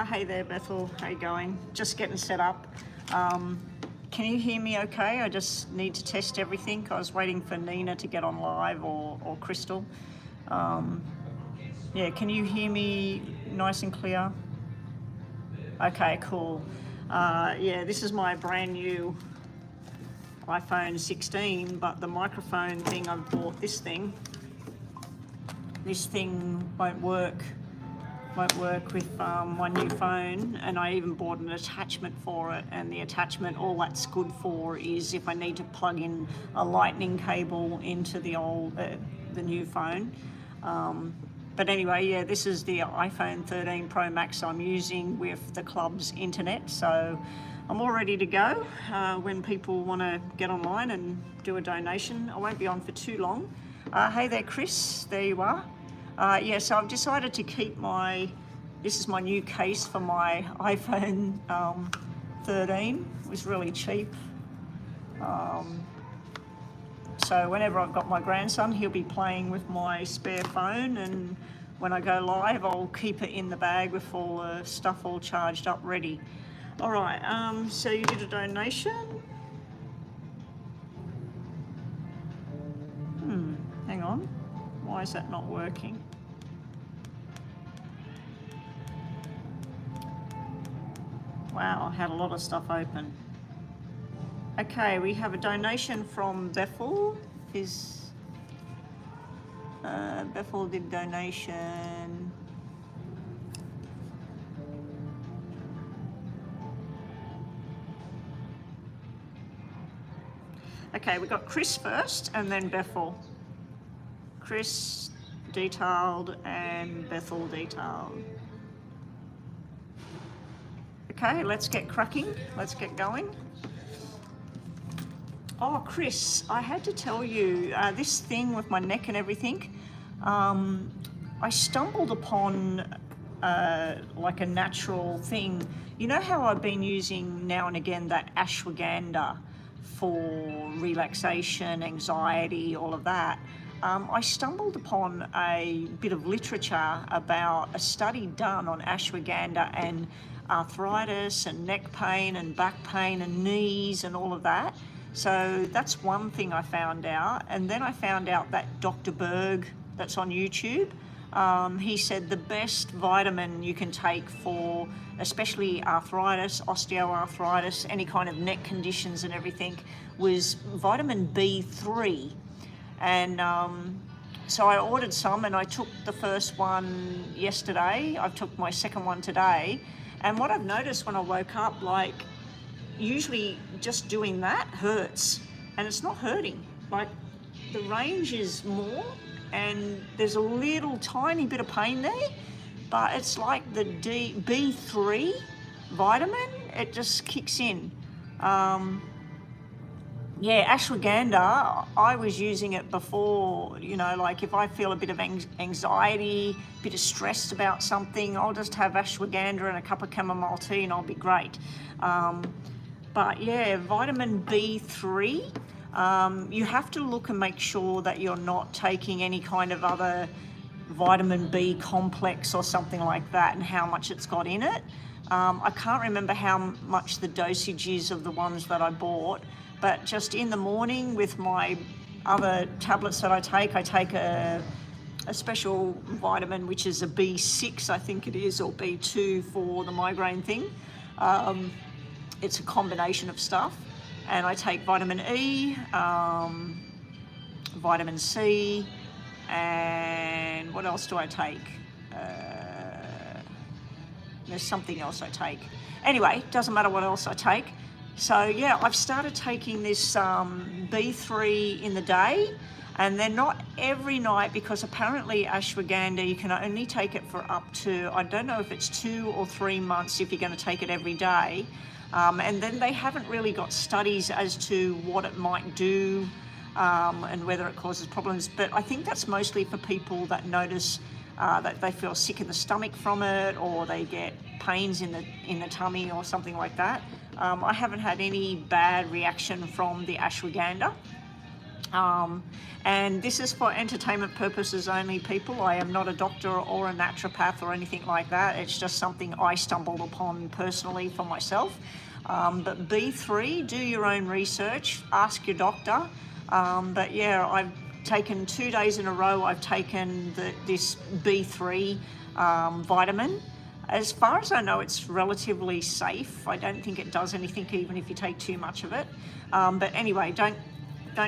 Hey there, Bethel. How you going? Just getting set up. Can you hear me okay? I just need to test everything. I was waiting for Nina to get on live or Crystal. Yeah, can you hear me nice and clear? Okay, cool. Yeah, this is my brand new iPhone 16, but the microphone thing, I've bought this thing. This thing won't work with my new phone, and I even bought an attachment for it, and the attachment, all that's good for is if I need to plug in a lightning cable into the new phone. But anyway, yeah, this is the iPhone 13 Pro Max I'm using with the club's internet, so I'm all ready to go when people want to get online and do a donation. I won't be on for too long. Hey there, Chris, there you are. Yeah, so I've decided to keep this is my new case for my iPhone 13. It was really cheap. So whenever I've got my grandson, he'll be playing with my spare phone, and when I go live, I'll keep it in the bag with all the stuff all charged up, ready. All right, so you did a donation. Hang on. Why is that not working? Wow, I had a lot of stuff open. Okay, we have a donation from Bethel. Bethel did donation. Okay, we got Chris first and then Bethel. Chris detailed and Bethel detailed. Okay, let's get cracking. Let's get going. Oh, Chris, I had to tell you, this thing with my neck and everything, I stumbled upon like a natural thing. You know how I've been using now and again that ashwagandha for relaxation, anxiety, all of that? I stumbled upon a bit of literature about a study done on ashwagandha and arthritis and neck pain and back pain and knees and all of that. So that's one thing I found out. And then I found out that Dr. Berg, that's on YouTube, he said the best vitamin you can take for especially arthritis, osteoarthritis, any kind of neck conditions and everything was vitamin B3. And so I ordered some, and I took the first one yesterday. I took my second one today. And what I've noticed when I woke up, like usually just doing that hurts, and it's not hurting. Like the range is more, and there's a little tiny bit of pain there, but it's like the B3 vitamin, it just kicks in. Yeah, ashwagandha, I was using it before, you know, like if I feel a bit of anxiety, a bit of stress about something, I'll just have ashwagandha and a cup of chamomile tea and I'll be great. But yeah, vitamin B3, you have to look and make sure that you're not taking any kind of other vitamin B complex or something like that and how much it's got in it. I can't remember how much the dosage is of the ones that I bought, but just in the morning with my other tablets that I take a special vitamin, which is a B6, I think it is, or B2 for the migraine thing. It's a combination of stuff. And I take vitamin E, vitamin C, and what else do I take? There's something else I take. Anyway, doesn't matter what else I take. So yeah, I've started taking this B3 in the day, and then not every night, because apparently ashwagandha, you can only take it for up to, I don't know if it's 2 or 3 months if you're going to take it every day. And then they haven't really got studies as to what it might do and whether it causes problems. But I think that's mostly for people that notice that they feel sick in the stomach from it, or they get pains in the tummy or something like that. I haven't had any bad reaction from the ashwagandha. And this is for entertainment purposes only, people. I am not a doctor or a naturopath or anything like that. It's just something I stumbled upon personally for myself. But B3, do your own research, ask your doctor. But yeah, I've taken 2 days in a row, I've taken this B3 vitamin. As far as I know, it's relatively safe. I don't think it does anything even if you take too much of it. But anyway, don't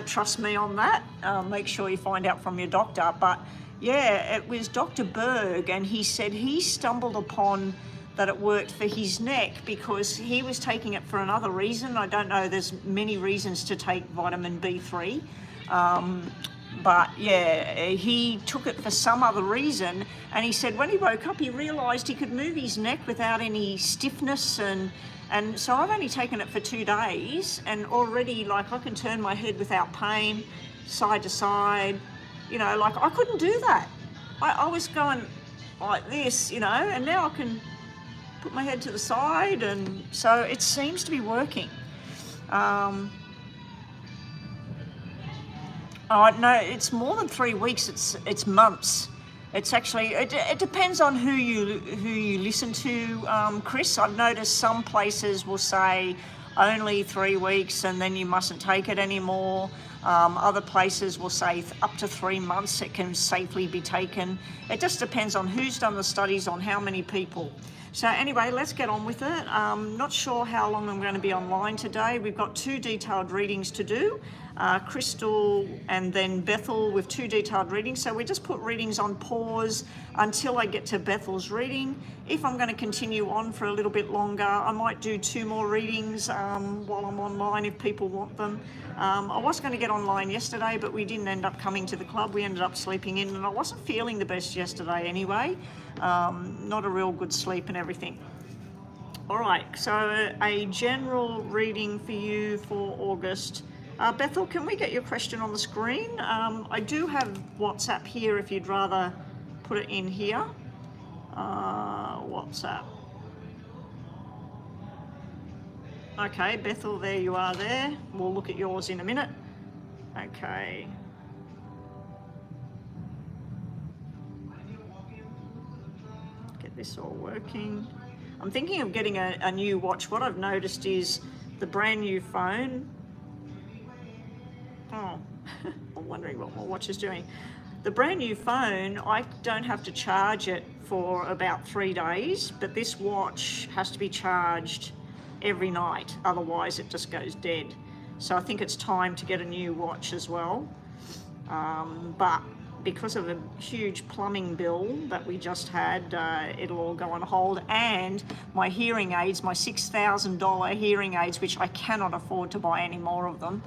trust me on that. Make sure you find out from your doctor. But yeah, it was Dr. Berg, and he said he stumbled upon that it worked for his neck because he was taking it for another reason. I don't know, there's many reasons to take vitamin B3. But yeah, he took it for some other reason, and he said when he woke up he realised he could move his neck without any stiffness, and so I've only taken it for 2 days, and already like I can turn my head without pain, side to side, you know, like I couldn't do that. I was going like this, you know, and now I can put my head to the side, and so it seems to be working. Oh no, it's more than 3 weeks. It's months. It's actually it depends on who you listen to, Chris. I've noticed some places will say only 3 weeks and then you mustn't take it anymore. Other places will say up to 3 months it can safely be taken. It just depends on who's done the studies on how many people. So anyway, let's get on with it. Not sure how long I'm going to be online today. We've got 2 detailed readings to do. Crystal and then Bethel with 2 detailed readings. So we just put readings on pause until I get to Bethel's reading. If I'm going to continue on for a little bit longer, I might do 2 more readings while I'm online if people want them. I was going to get online yesterday, but we didn't end up coming to the club. We ended up sleeping in, and I wasn't feeling the best yesterday anyway. Not a real good sleep and everything. All right, so a general reading for you for August. Bethel, can we get your question on the screen? I do have WhatsApp here if you'd rather put it in here. WhatsApp. Okay, Bethel, there you are there. We'll look at yours in a minute. Okay. Get this all working. I'm thinking of getting a new watch. What I've noticed is the brand new phone. Oh, I'm wondering what my watch is doing. The brand new phone, I don't have to charge it for about 3 days, but this watch has to be charged every night, otherwise it just goes dead. So I think it's time to get a new watch as well. But because of a huge plumbing bill that we just had, it'll all go on hold. And my hearing aids, my $6,000 hearing aids, which I cannot afford to buy any more of them,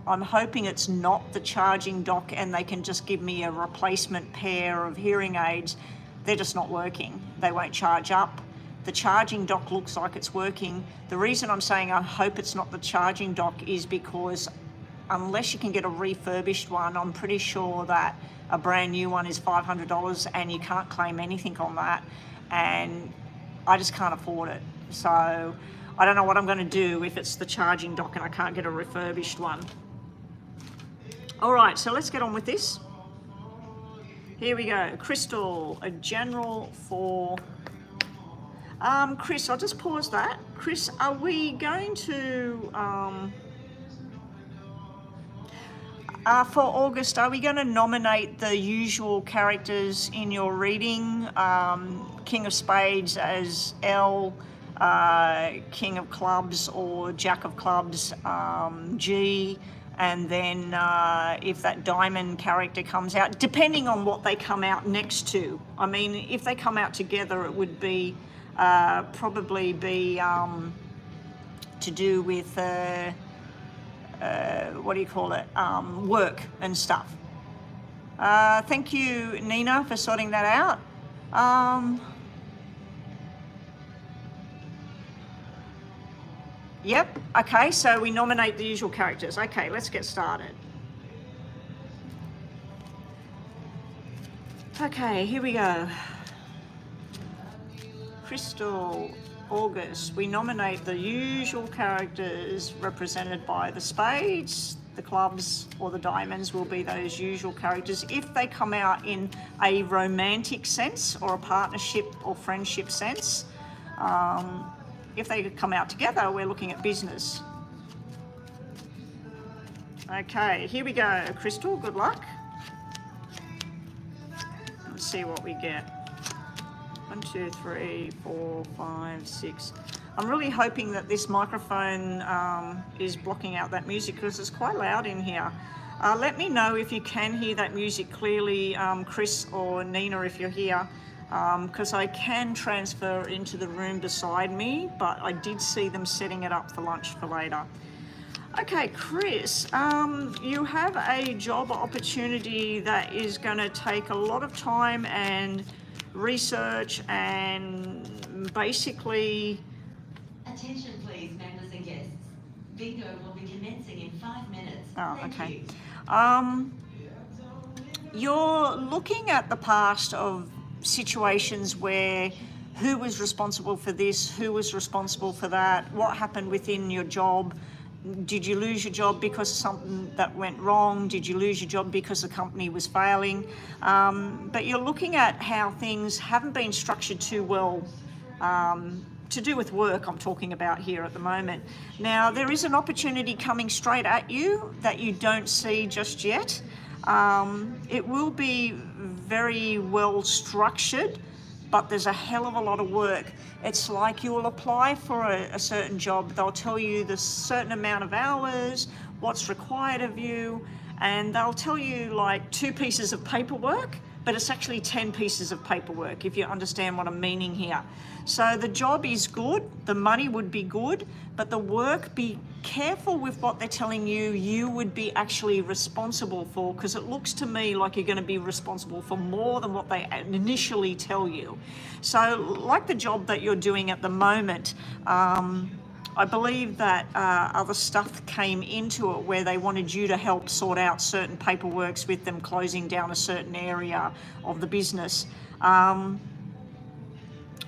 I'm hoping it's not the charging dock and they can just give me a replacement pair of hearing aids. They're just not working. They won't charge up. The charging dock looks like it's working. The reason I'm saying I hope it's not the charging dock is because unless you can get a refurbished one, I'm pretty sure that a brand new one is $500 and you can't claim anything on that. And I just can't afford it. So I don't know what I'm going to do if it's the charging dock and I can't get a refurbished one. All right, so let's get on with this. Here we go. Crystal, a general for... Chris, I'll just pause that. Chris, are we going to... for August, are we going to nominate the usual characters in your reading? King of Spades as L, King of Clubs or Jack of Clubs, G, and then if that diamond character comes out, depending on what they come out next to. I mean, if they come out together, it would be probably be to do with what do you call it, work and stuff. Thank you, Nina, for sorting that out. Yep, okay, so we nominate the usual characters. Okay, let's get started. Okay, here we go. Crystal, August, we nominate the usual characters represented by the spades, the clubs, or the diamonds will be those usual characters. If they come out in a romantic sense or a partnership or friendship sense, if they come out together, we're looking at business. Okay, here we go, Crystal, good luck. Let's see what we get. 1, 2, 3, 4, 5, 6. I'm really hoping that this microphone is blocking out that music because it's quite loud in here. Let me know if you can hear that music clearly, Chris or Nina, if you're here, because I can transfer into the room beside me, but I did see them setting it up for lunch for later. Okay, Chris, you have a job opportunity that is going to take a lot of time and research and basically... Attention please, members and guests. Bingo will be commencing in 5 minutes. Oh, Thank okay. you. You're looking at the past of situations where who was responsible for this, who was responsible for that, what happened within your job. Did you lose your job because of something that went wrong? Did you lose your job because the company was failing? But you're looking at how things haven't been structured too well, to do with work I'm talking about here at the moment. Now, there is an opportunity coming straight at you that you don't see just yet. It will be very well structured, but there's a hell of a lot of work. It's like you'll apply for a certain job, they'll tell you the certain amount of hours, what's required of you, and they'll tell you like 2 pieces of paperwork, but it's actually 10 pieces of paperwork, if you understand what I'm meaning here. So the job is good, the money would be good, but the work, be careful with what they're telling you you would be actually responsible for, because it looks to me like you're going to be responsible for more than what they initially tell you. So like the job that you're doing at the moment, I believe that other stuff came into it where they wanted you to help sort out certain paperworks with them closing down a certain area of the business.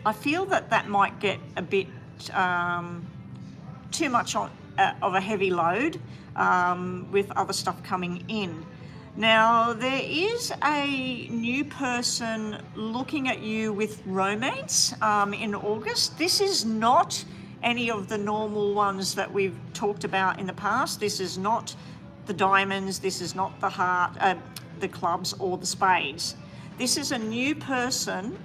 I feel that that might get a bit too much of a heavy load with other stuff coming in. Now, there is a new person looking at you with romance in August. This is not any of the normal ones that we've talked about in the past. This is not the diamonds, this is not the heart, the clubs or the spades. This is a new person.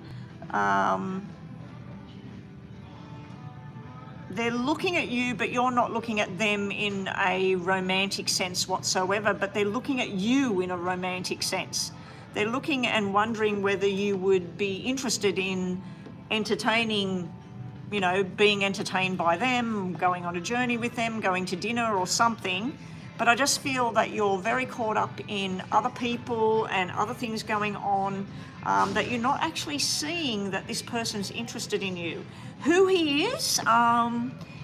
They're looking at you, but you're not looking at them in a romantic sense whatsoever, but they're looking at you in a romantic sense. They're looking and wondering whether you would be interested in entertaining, you know, being entertained by them, going on a journey with them, going to dinner or something. But I just feel that you're very caught up in other people and other things going on, that you're not actually seeing that this person's interested in you. Who he is,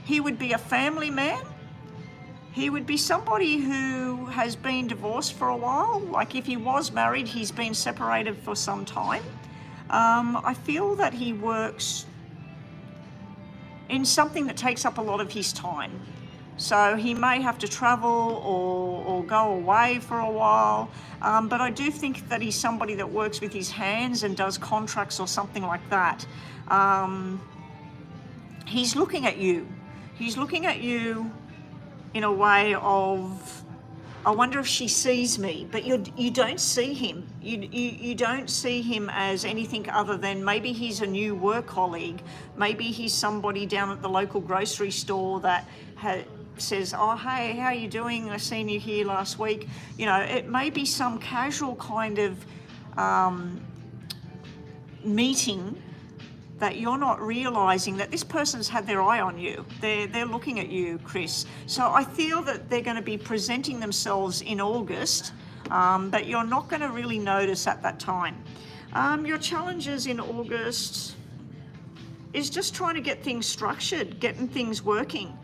he would be a family man. He would be somebody who has been divorced for a while. Like if he was married, he's been separated for some time. I feel that he works in something that takes up a lot of his time. So he may have to travel or go away for a while, but I do think that he's somebody that works with his hands and does contracts or something like that. He's looking at you. He's looking at you in a way of, I wonder if she sees me, but you don't see him. You don't see him as anything other than maybe he's a new work colleague. Maybe he's somebody down at the local grocery store that says, oh, hey, how are you doing? I seen you here last week. You know, it may be some casual kind of meeting that you're not realizing that this person's had their eye on you. They're looking at you, Chris. So I feel that they're going to be presenting themselves in August, but you're not going to really notice at that time. Your challenges in August is just trying to get things structured, getting things working.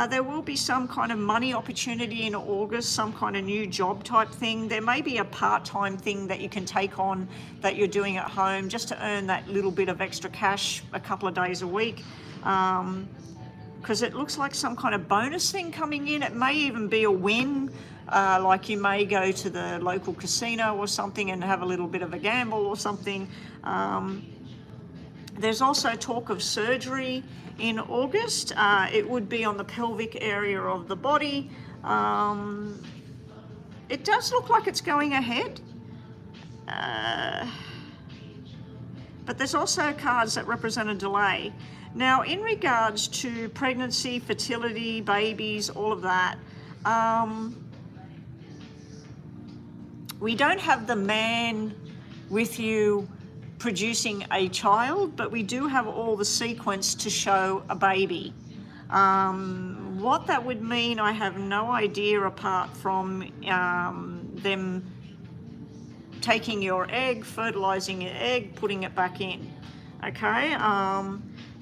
There will be some kind of money opportunity in August, some kind of new job type thing. There may be a part-time thing that you can take on that you're doing at home just to earn that little bit of extra cash a couple of days a week. because it looks like some kind of bonus thing coming in. It may even be a win, like you may go to the local casino or something and have a little bit of a gamble or something. There's also talk of surgery in August. It would be on the pelvic area of the body. It does look like it's going ahead. But there's also cards that represent a delay. Now, in regards to pregnancy, fertility, babies, all of that, we don't have the man with you producing a child, but we do have all the sequence to show a baby. What that would mean, I have no idea, apart from them taking your egg, fertilizing your egg, putting it back in. Okay,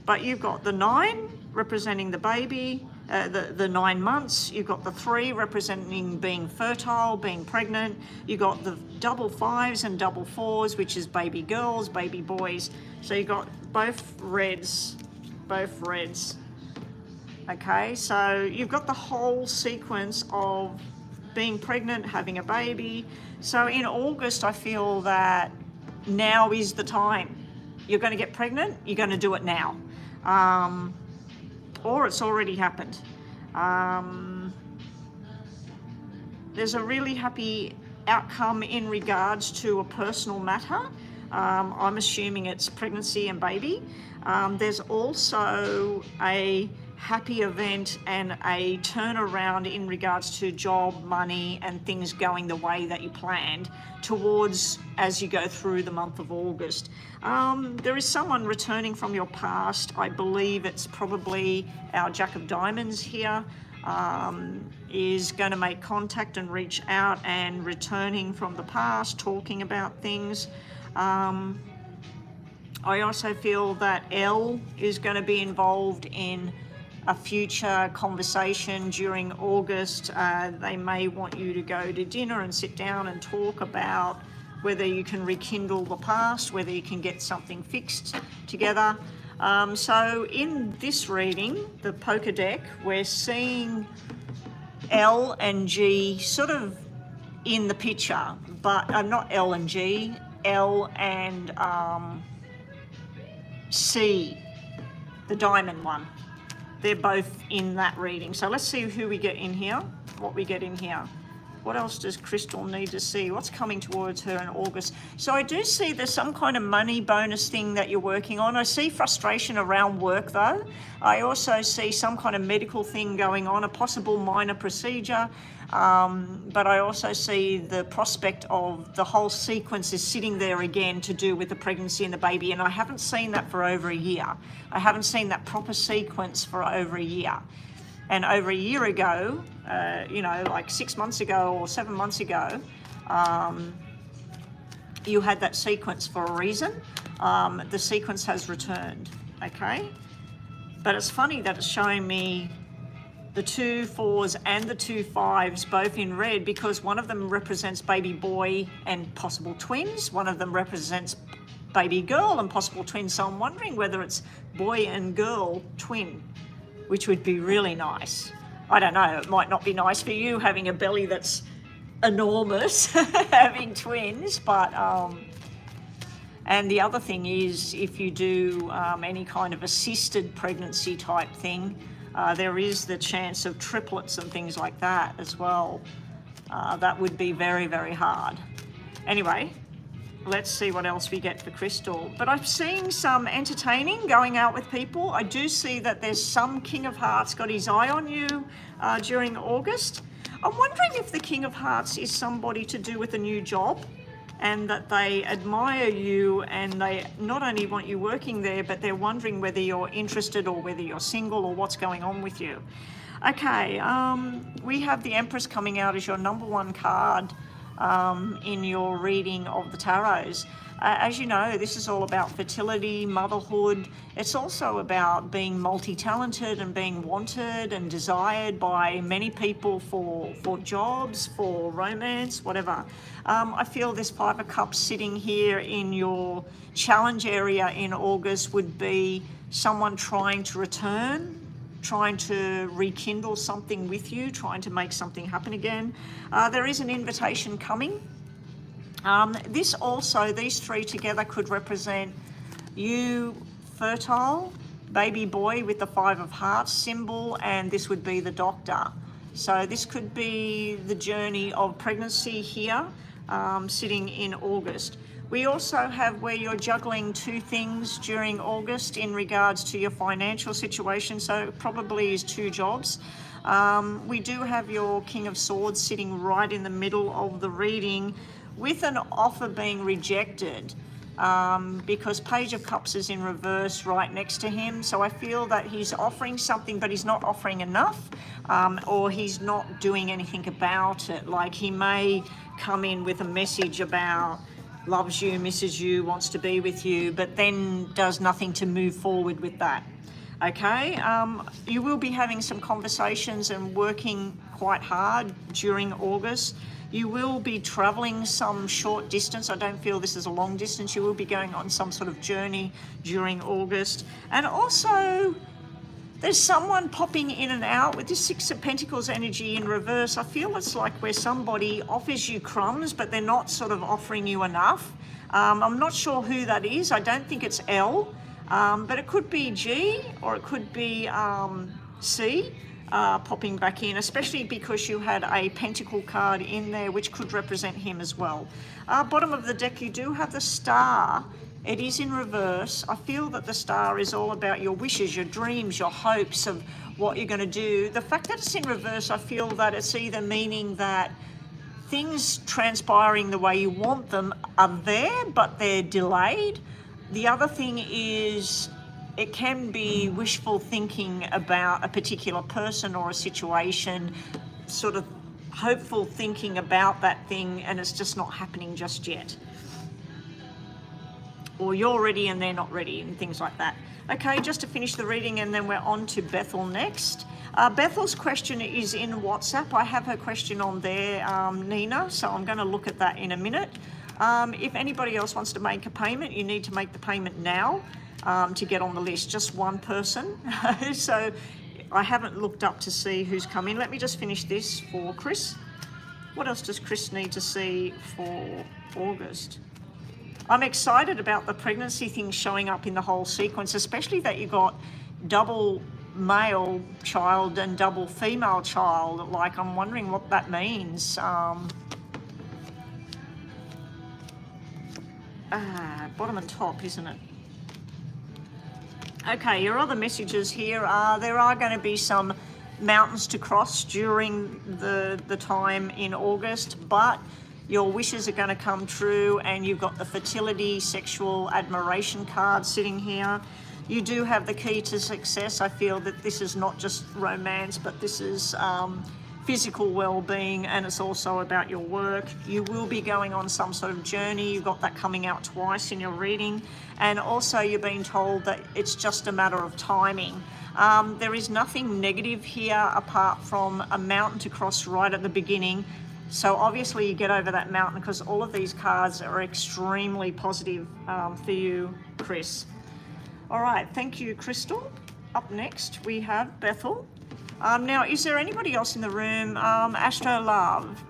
but you've got the 9 representing the baby, the 9 months. You've got the 3 representing being fertile, being pregnant. You've got the double 5s and double 4s, which is baby girls, baby boys. So you've got both reds. Okay, so you've got the whole sequence of being pregnant, having a baby. So in August, I feel that now is the time. You're going to get pregnant, you're going to do it now. Or it's already happened. There's a really happy outcome in regards to a personal matter. I'm assuming it's pregnancy and baby. There's also a happy event and a turnaround in regards to job, money, and things going the way that you planned towards as you go through the month of August. There is someone returning from your past. I believe it's probably our Jack of Diamonds here, is going to make contact and reach out and returning from the past, talking about things. I also feel that Elle is going to be involved in a future conversation during August. They may want you to go to dinner and sit down and talk about whether you can rekindle the past, whether you can get something fixed together. So in this reading, the poker deck, we're seeing L and G sort of in the picture, but not L and G, L and C, the diamond one. They're both in that reading. So let's see who we get in here, what we get in here. What else does Crystal need to see? What's coming towards her in August? So I do see there's some kind of money bonus thing that you're working on. I see frustration around work though. I also see some kind of medical thing going on, a possible minor procedure. But I also see the prospect of the whole sequence is sitting there again to do with the pregnancy and the baby. And I haven't seen that for over a year. I haven't seen that proper sequence for over a year. And over a year ago, like 6 months ago or 7 months ago, you had that sequence for a reason. The sequence has returned, okay? But it's funny that it's showing me the 2 4s and the 2 5s both in red, because one of them represents baby boy and possible twins. One of them represents baby girl and possible twins. So I'm wondering whether it's boy and girl twin, which would be really nice. I don't know, it might not be nice for you having a belly that's enormous, having twins, but and the other thing is, if you do any kind of assisted pregnancy type thing, there is the chance of triplets and things like that as well. That would be very, very hard. Anyway, let's see what else we get for Crystal. But I'm seeing some entertaining, going out with people. I do see that there's some King of Hearts got his eye on you during August. I'm wondering if the King of Hearts is somebody to do with a new job, and that they admire you and they not only want you working there, but they're wondering whether you're interested or whether you're single or what's going on with you. Okay, we have the Empress coming out as your number 1 card in your reading of the tarots. As you know, this is all about fertility, motherhood. It's also about being multi-talented and being wanted and desired by many people for jobs, for romance, whatever. I feel this Five of Cups sitting here in your challenge area in August would be someone trying to return, trying to rekindle something with you, trying to make something happen again. There is an invitation coming. This also, these three together could represent you, fertile, baby boy with the Five of Hearts symbol, and this would be the Doctor. So this could be the journey of pregnancy here, sitting in August. We also have where you're juggling two things during August in regards to your financial situation, so it probably is two jobs. We do have your King of Swords sitting right in the middle of the reading with an offer being rejected, because Page of Cups is in reverse right next to him. So I feel that he's offering something, but he's not offering enough, or he's not doing anything about it. Like he may come in with a message about loves you, misses you, wants to be with you, but then does nothing to move forward with that. Okay, you will be having some conversations and working quite hard during August. You will be traveling some short distance. I don't feel this is a long distance. You will be going on some sort of journey during August. And also, there's someone popping in and out with this Six of Pentacles energy in reverse. I feel it's like where somebody offers you crumbs, but they're not sort of offering you enough. I'm not sure who that is. I don't think it's L, but it could be G or it could be C. Popping back in, especially because you had a Pentacle card in there, which could represent him as well. Bottom of the deck, you do have the Star. It is in reverse. I feel that the Star is all about your wishes, your dreams, your hopes of what you're going to do. The fact that it's in reverse, I feel that it's either meaning that things transpiring the way you want them are there, but they're delayed. The other thing is, it can be wishful thinking about a particular person or a situation, sort of hopeful thinking about that thing, and it's just not happening just yet. Or you're ready and they're not ready, and things like that. Okay, just to finish the reading, and then we're on to Bethel next. Bethel's question is in WhatsApp. I have her question on there, Nina, so I'm going to look at that in a minute. If anybody else wants to make a payment, you need to make the payment now. To get on the list, just one person. So I haven't looked up to see who's come in. Let me just finish this for Chris. What else does Chris need to see for August? I'm excited about the pregnancy thing showing up in the whole sequence, especially that you got double male child and double female child. Like, I'm wondering what that means. Bottom and top, isn't it? Okay, your other messages here are there are going to be some mountains to cross during the time in August, but your wishes are going to come true, and you've got the fertility, sexual admiration card sitting here. You do have the key to success. I feel that this is not just romance, but this is physical well-being, and it's also about your work. You will be going on some sort of journey. You've got that coming out twice in your reading, and also you're being told that it's just a matter of timing. There is nothing negative here apart from a mountain to cross right at the beginning. So obviously you get over that mountain, because all of these cards are extremely positive for you, Chris. All right, thank you, Crystal. Up next we have Bethel. Now, is there anybody else in the room? Astro Love,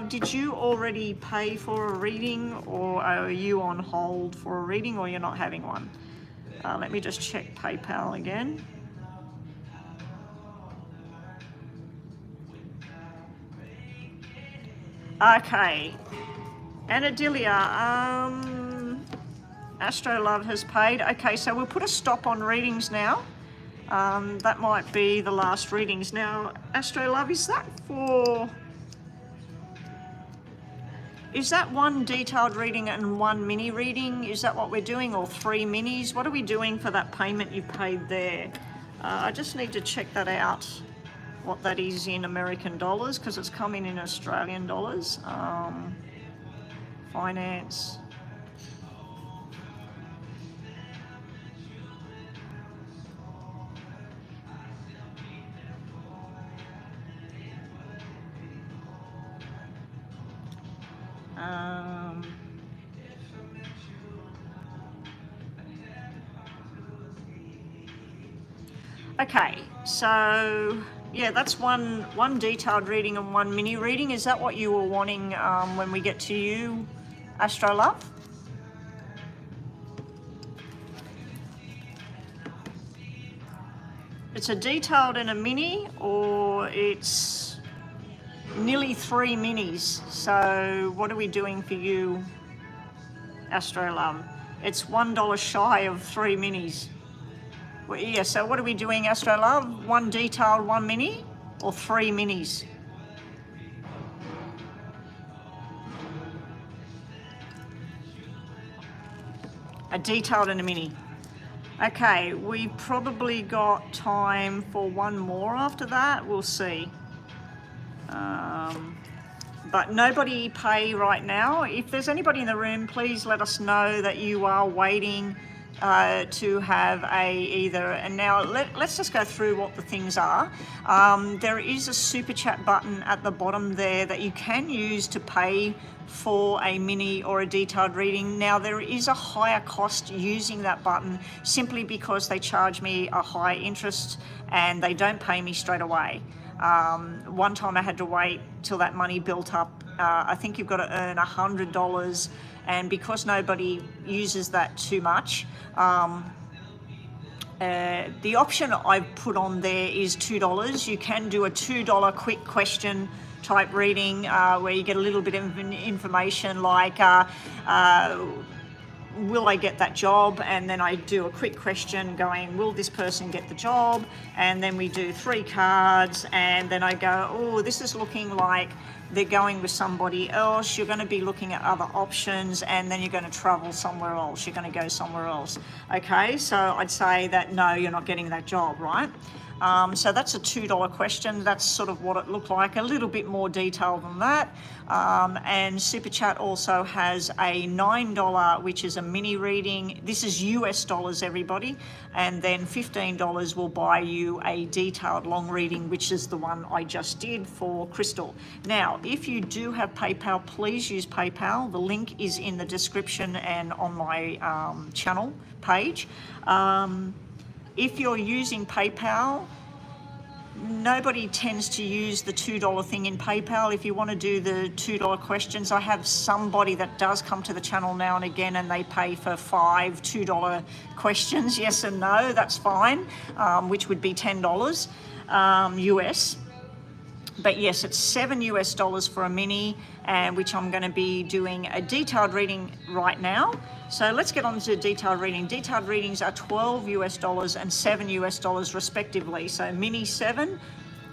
did you already pay for a reading, or are you on hold for a reading, or you're not having one? Let me just check PayPal again. Okay. Anadilia, Astro Love has paid. Okay, so we'll put a stop on readings now. That might be the last readings. Now, Astro Love, is that one detailed reading and one mini reading? Is that what we're doing, or 3 minis? What are we doing for that payment you paid there? I just need to check that out. what that is in American dollars, because it's coming in Australian dollars. Finance. Okay, so yeah, that's one detailed reading and one mini reading. Is that what you were wanting when we get to you, Astro Love? It's a detailed and a mini, or it's nearly 3 minis. So what are we doing for you, Astro Love? It's $1 shy of 3 minis. Well, yeah, so what are we doing, Astro Love? 1 detailed, 1 mini, or 3 minis? A detailed and a mini. Okay, we probably got time for one more after that. We'll see. But nobody pay right now. If there's anybody in the room, please let us know that you are waiting to have either. And now let's just go through what the things are. There is a super chat button at the bottom there that you can use to pay for a mini or a detailed reading. Now there is a higher cost using that button simply because they charge me a high interest and they don't pay me straight away. One time I had to wait till that money built up. I think you've got to earn $100, and because nobody uses that too much, the option I've put on there is $2. You can do a $2 quick question type reading where you get a little bit of information like will I get that job, and then I do a quick question going, will this person get the job? And then we do 3 cards, and then I go, oh, this is looking like they're going with somebody else. You're going to be looking at other options, and then you're going to travel somewhere else. You're going to go somewhere else. Okay, so I'd say that no, you're not getting that job, right? So that's a $2 question. That's sort of what it looked like, a little bit more detail than that. And Super Chat also has a $9, which is a mini reading. This is US dollars, everybody. And then $15 will buy you a detailed long reading, which is the one I just did for Crystal. Now, if you do have PayPal, please use PayPal. The link is in the description and on my channel page. If you're using PayPal, nobody tends to use the $2 thing in PayPal. If you want to do the $2 questions, I have somebody that does come to the channel now and again, and they pay for 5 $2 questions, yes and no, that's fine, which would be $10 US. But yes, it's $7 US for a mini, and which I'm going to be doing a detailed reading right now. So let's get on to detailed reading. Detailed readings are $12 US and $7 US respectively. So mini 7,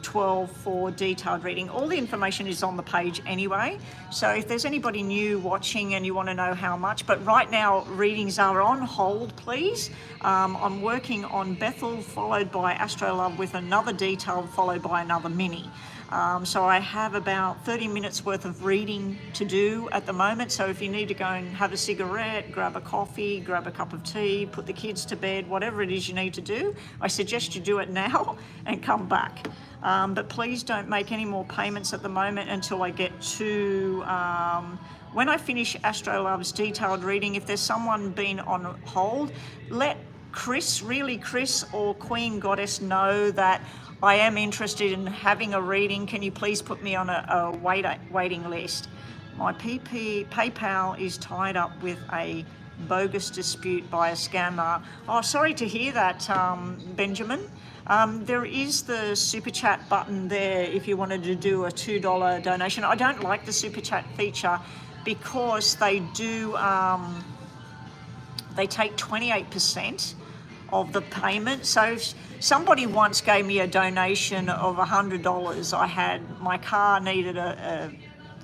12 for detailed reading. All the information is on the page anyway. So if there's anybody new watching and you want to know how much, but right now readings are on hold, please. I'm working on Bethel followed by Astro Love with another detailed followed by another mini. So I have about 30 minutes worth of reading to do at the moment. So if you need to go and have a cigarette, grab a coffee, grab a cup of tea, put the kids to bed, whatever it is you need to do, I suggest you do it now and come back. But please don't make any more payments at the moment until I get to, when I finish Astro Love's detailed reading. If there's someone been on hold, let Chris or Queen Goddess know that I am interested in having a reading. Can you please put me on a waiting list? My PayPal is tied up with a bogus dispute by a scammer. Oh, sorry to hear that, Benjamin. There is the Super Chat button there if you wanted to do a $2 donation. I don't like the Super Chat feature because they do, they take 28% of the payment. So if somebody once gave me a donation of $100. I had, my car needed a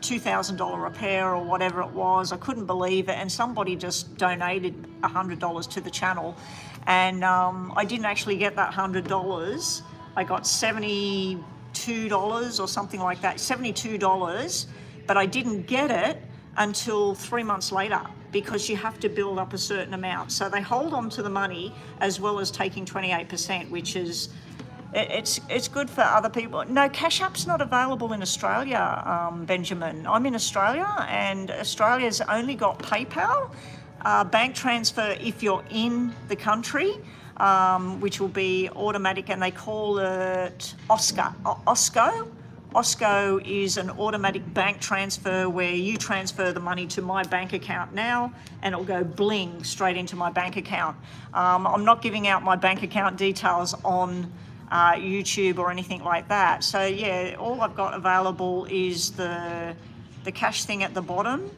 $2,000 repair or whatever it was. I couldn't believe it, and somebody just donated $100 to the channel, and I didn't actually get that $100. I got $72 $72 or something like that, $72, but I didn't get it until 3 months later, because you have to build up a certain amount. So they hold on to the money as well as taking 28%, which is, it's good for other people. No, Cash App's not available in Australia, Benjamin. I'm in Australia, and Australia's only got PayPal, bank transfer if you're in the country, which will be automatic, and they call it OSCO. OSCO is an automatic bank transfer where you transfer the money to my bank account now, and it'll go bling straight into my bank account. I'm not giving out my bank account details on YouTube or anything like that. So yeah, all I've got available is the cash thing at the bottom.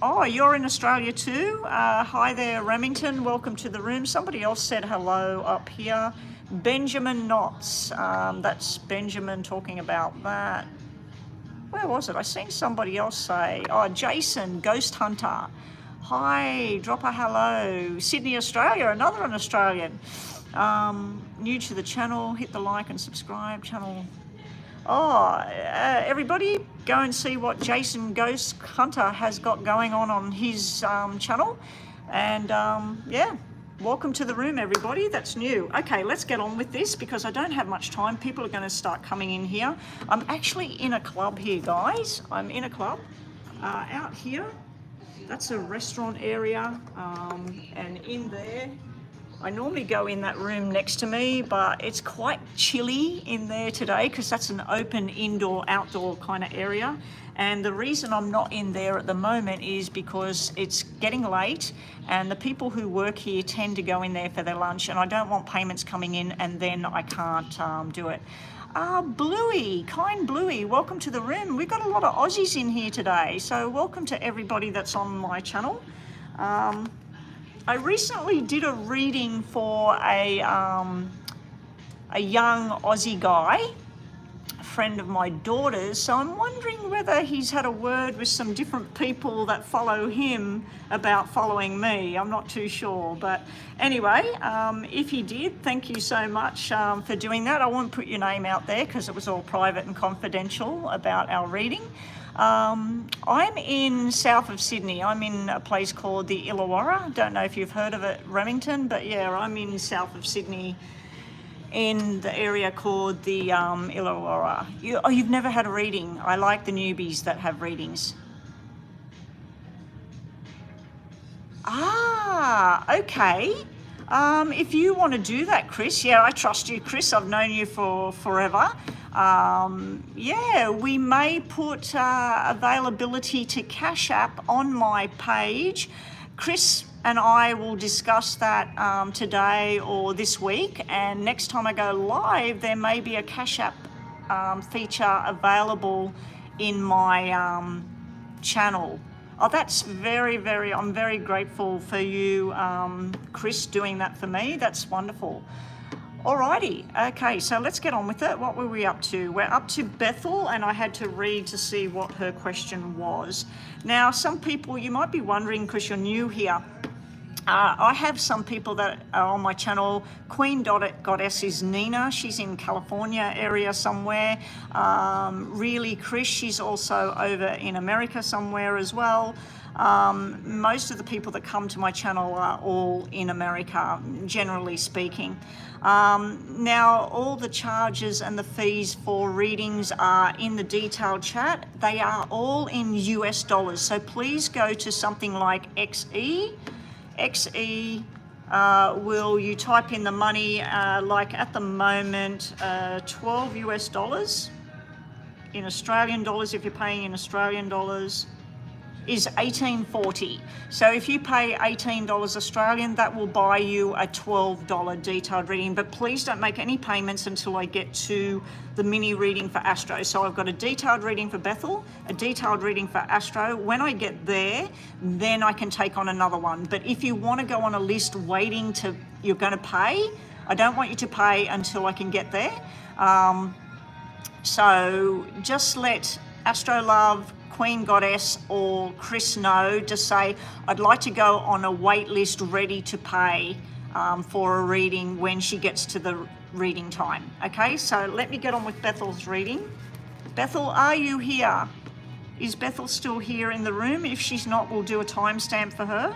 Oh, you're in Australia too? Hi there, Remington. Welcome to the room. Somebody else said hello up here. Benjamin Knotts. That's Benjamin talking about that. Where was it? I seen somebody else say, oh, Jason, Ghost Hunter. Hi, drop a hello. Sydney, Australia, another an Australian. New to the channel, hit the like and subscribe channel. Oh, everybody go and see what Jason Ghost Hunter has got going on his channel. And yeah, welcome to the room, everybody. That's new. Okay, let's get on with this because I don't have much time. People are going to start coming in here. I'm actually in a club here, guys. I'm in a club out here. That's a restaurant area, and in there, I normally go in that room next to me, but it's quite chilly in there today because that's an open indoor-outdoor kind of area. And the reason I'm not in there at the moment is because it's getting late and the people who work here tend to go in there for their lunch, and I don't want payments coming in and then I can't do it. Bluey, kind Bluey, welcome to the room. We've got a lot of Aussies in here today, so welcome to everybody that's on my channel. I recently did a reading for a young Aussie guy, a friend of my daughter's, so I'm wondering whether he's had a word with some different people that follow him about following me. I'm not too sure, but anyway, if he did, thank you so much for doing that. I won't put your name out there because it was all private and confidential about our reading. I'm in south of Sydney. I'm in a place called the Illawarra. Don't know if you've heard of it, Remington, but yeah, I'm in south of Sydney in the area called the Illawarra. You've never had a reading? I like the newbies that have readings. Ah, okay. If you want to do that, Chris, yeah, I trust you, Chris. I've known you for forever. Yeah, we may put availability to Cash App on my page. Chris and I will discuss that today or this week, and next time I go live there may be a Cash App feature available in my channel. Oh, that's I'm very grateful for you, Chris, doing that for me. That's wonderful. Alrighty, okay, so let's get on with it. What were we up to? We're up to Bethel, and I had to read to see what her question was. Now, some people, you might be wondering because you're new here, I have some people that are on my channel. Queen Goddess is Nina. She's in California area somewhere. Really, Chris, she's also over in America somewhere as well. Most of the people that come to my channel are all in America, generally speaking. Now, all the charges and the fees for readings are in the detailed chat. They are all in US dollars. So please go to something like XE. XE will you type in the money, like at the moment, 12 US dollars in Australian dollars, if you're paying in Australian dollars, is $18.40. So if you pay $18 Australian, that will buy you a $12 detailed reading. But please don't make any payments until I get to the mini reading for Astro. So I've got a detailed reading for Bethel, a detailed reading for Astro. When I get there, then I can take on another one. But if you want to go on a list waiting to, you're going to pay, I don't want you to pay until I can get there. So just let Astro Love, Queen Goddess or Chris know, just say, I'd like to go on a wait list ready to pay for a reading when she gets to the reading time. Okay, so let me get on with Bethel's reading. Bethel, are you here? Is Bethel still here in the room? If she's not, we'll do a timestamp for her.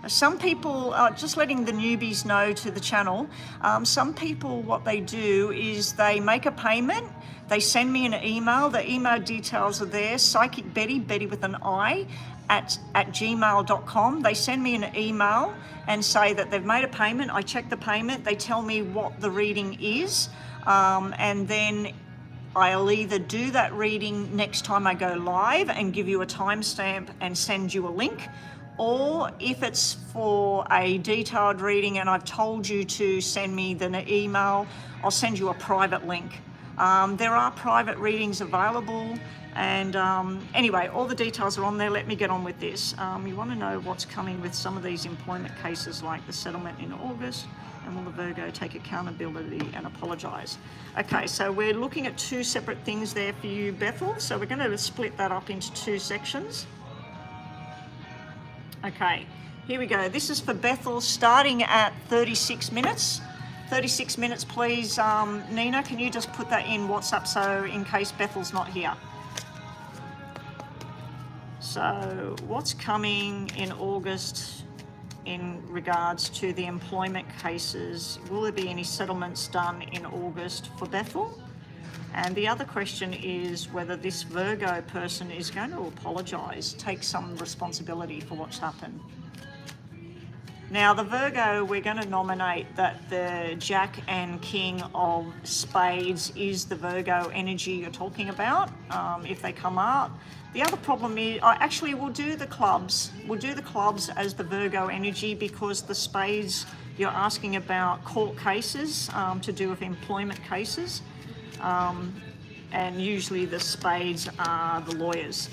Some people, just letting the newbies know to the channel, some people, what they do is they make a payment, they send me an email, the email details are there, Psychic Betty, Betty with an I, at gmail.com. They send me an email and say that they've made a payment. I check the payment, they tell me what the reading is, and then I'll either do that reading next time I go live and give you a timestamp and send you a link, or if it's for a detailed reading and I've told you to send me the email, I'll send you a private link. There are private readings available, and anyway, all the details are on there. Let me get on with this. You want to know what's coming with some of these employment cases, like the settlement in August, and will the Virgo take accountability and apologise? Okay, so we're looking at two separate things there for you, Bethel. So we're going to split that up into two sections. Okay, here we go. This is for Bethel, starting at 36 minutes. 36 minutes, please. Nina, can you just put that in WhatsApp so in case Bethel's not here? So what's coming in August in regards to the employment cases? Will there be any settlements done in August for Bethel? And the other question is whether this Virgo person is going to apologise, take some responsibility for what's happened. Now, the Virgo, we're going to nominate that the Jack and King of Spades is the Virgo energy you're talking about, if they come out. The other problem is, actually, we'll do the clubs. We'll do the clubs as the Virgo energy, because the Spades, you're asking about court cases to do with employment cases. And usually the Spades are the lawyers.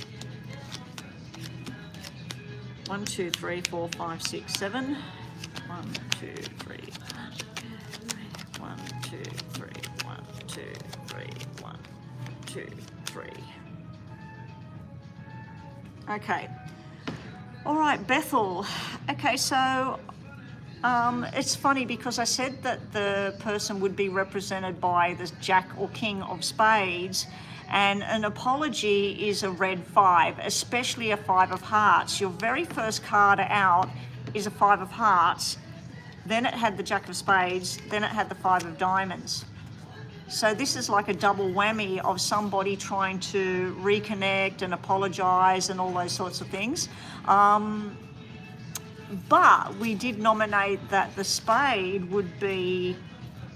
1, 2, 3, 4, 5, 6, 7. 1, 2, 3. 1, 2, 3. 1, 2, 3. 1, 2, 3. Okay. All right, Bethel. Okay, so it's funny because I said that the person would be represented by the Jack or King of Spades, and an apology is a red 5, especially a 5 of Hearts. Your very first card out is a 5 of Hearts, then it had the Jack of Spades, then it had the 5 of Diamonds. So this is like a double whammy of somebody trying to reconnect and apologise and all those sorts of things. But we did nominate that the Spade would be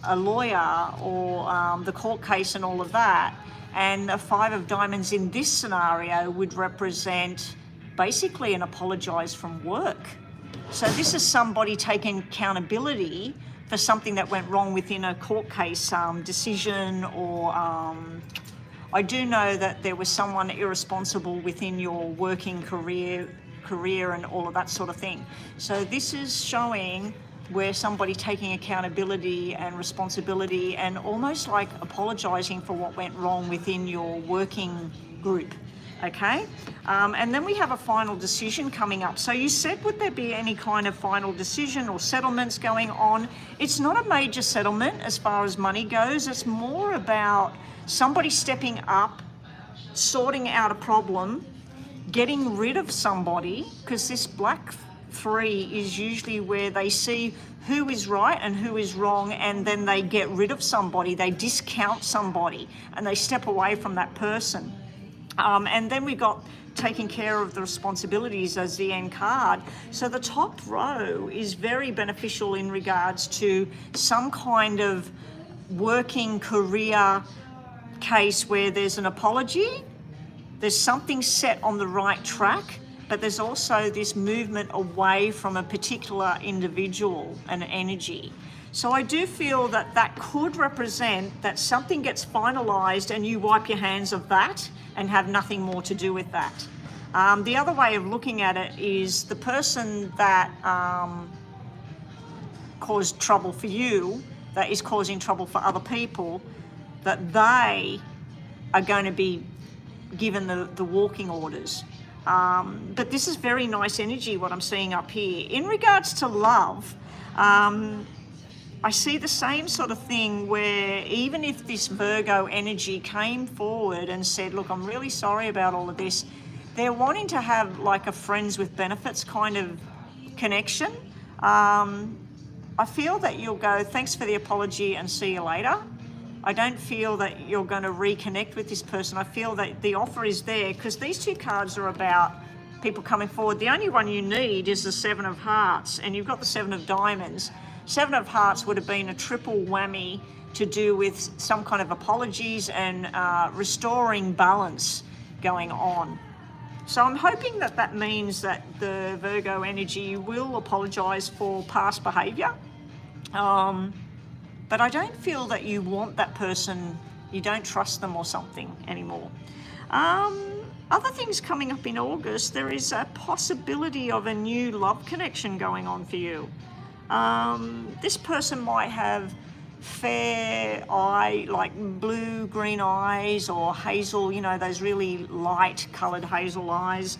a lawyer or the court case and all of that. And a 5 of Diamonds in this scenario would represent basically an apologise from work. So this is somebody taking accountability for something that went wrong within a court case decision, or I do know that there was someone irresponsible within your working career and all of that sort of thing. So this is showing where somebody taking accountability and responsibility and almost like apologising for what went wrong within your working group. Okay, and then we have a final decision coming up. So you said, would there be any kind of final decision or settlements going on? It's not a major settlement as far as money goes. It's more about somebody stepping up, sorting out a problem, getting rid of somebody, because this black 3 is usually where they see who is right and who is wrong, and then they get rid of somebody, they discount somebody, and they step away from that person. And then we got taking care of the responsibilities as the end card. So the top row is very beneficial in regards to some kind of working career case where there's an apology, there's something set on the right track, but there's also this movement away from a particular individual and energy. So I do feel that that could represent that something gets finalised and you wipe your hands of that and have nothing more to do with that. The other way of looking at it is the person that caused trouble for you, that is causing trouble for other people, that they are going to be given the walking orders. But this is very nice energy, what I'm seeing up here. In regards to love, I see the same sort of thing where even if this Virgo energy came forward and said, look, I'm really sorry about all of this, they're wanting to have like a friends with benefits kind of connection. I feel that you'll go, thanks for the apology and see you later. I don't feel that you're going to reconnect with this person. I feel that the offer is there because these two cards are about people coming forward. The only one you need is the Seven of Hearts, and you've got the Seven of Diamonds. Seven of Hearts would have been a triple whammy to do with some kind of apologies and restoring balance going on. So I'm hoping that that means that the Virgo energy will apologise for past behaviour. But I don't feel that you want that person, you don't trust them or something anymore. Other things coming up in August, there is a possibility of a new love connection going on for you. This person might have fair eye, like blue green eyes, or hazel, you know, those really light coloured hazel eyes.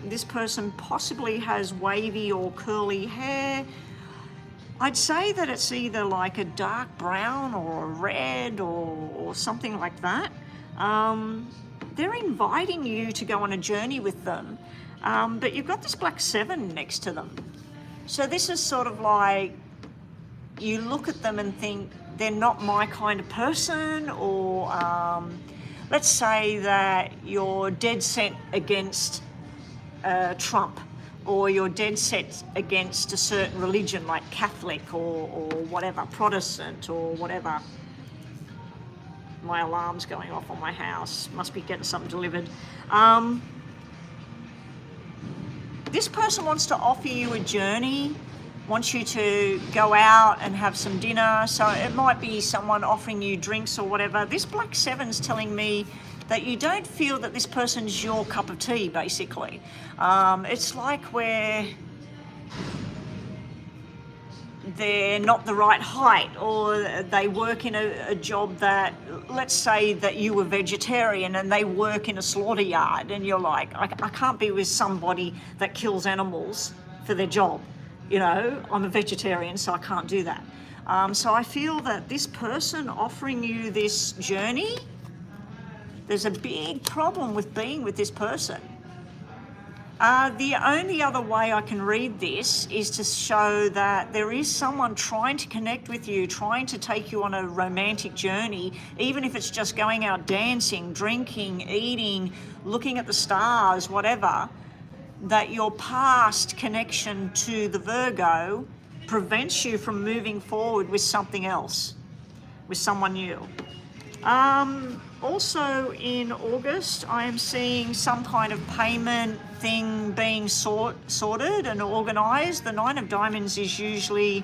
This person possibly has wavy or curly hair. I'd say that it's either like a dark brown or a red or something like that. They're inviting you to go on a journey with them, but you've got this black 7 next to them. So this is sort of like, you look at them and think, they're not my kind of person, or let's say that you're dead set against Trump, or you're dead set against a certain religion like Catholic or whatever, Protestant or whatever. My alarm's going off on my house, must be getting something delivered. This person wants to offer you a journey, wants you to go out and have some dinner. So it might be someone offering you drinks or whatever. This black 7's telling me that you don't feel that this person's your cup of tea, basically. It's like where they're not the right height, or they work in a job that, let's say that you were vegetarian and they work in a slaughter yard, and you're like, I can't be with somebody that kills animals for their job. You know, I'm a vegetarian, so I can't do that. So I feel that this person offering you this journey, there's a big problem with being with this person. The only other way I can read this is to show that there is someone trying to connect with you, trying to take you on a romantic journey, even if it's just going out dancing, drinking, eating, looking at the stars, whatever, that your past connection to the Virgo prevents you from moving forward with something else, with someone new. Also in August, I am seeing some kind of payment thing being sorted and organised. The 9 of Diamonds is usually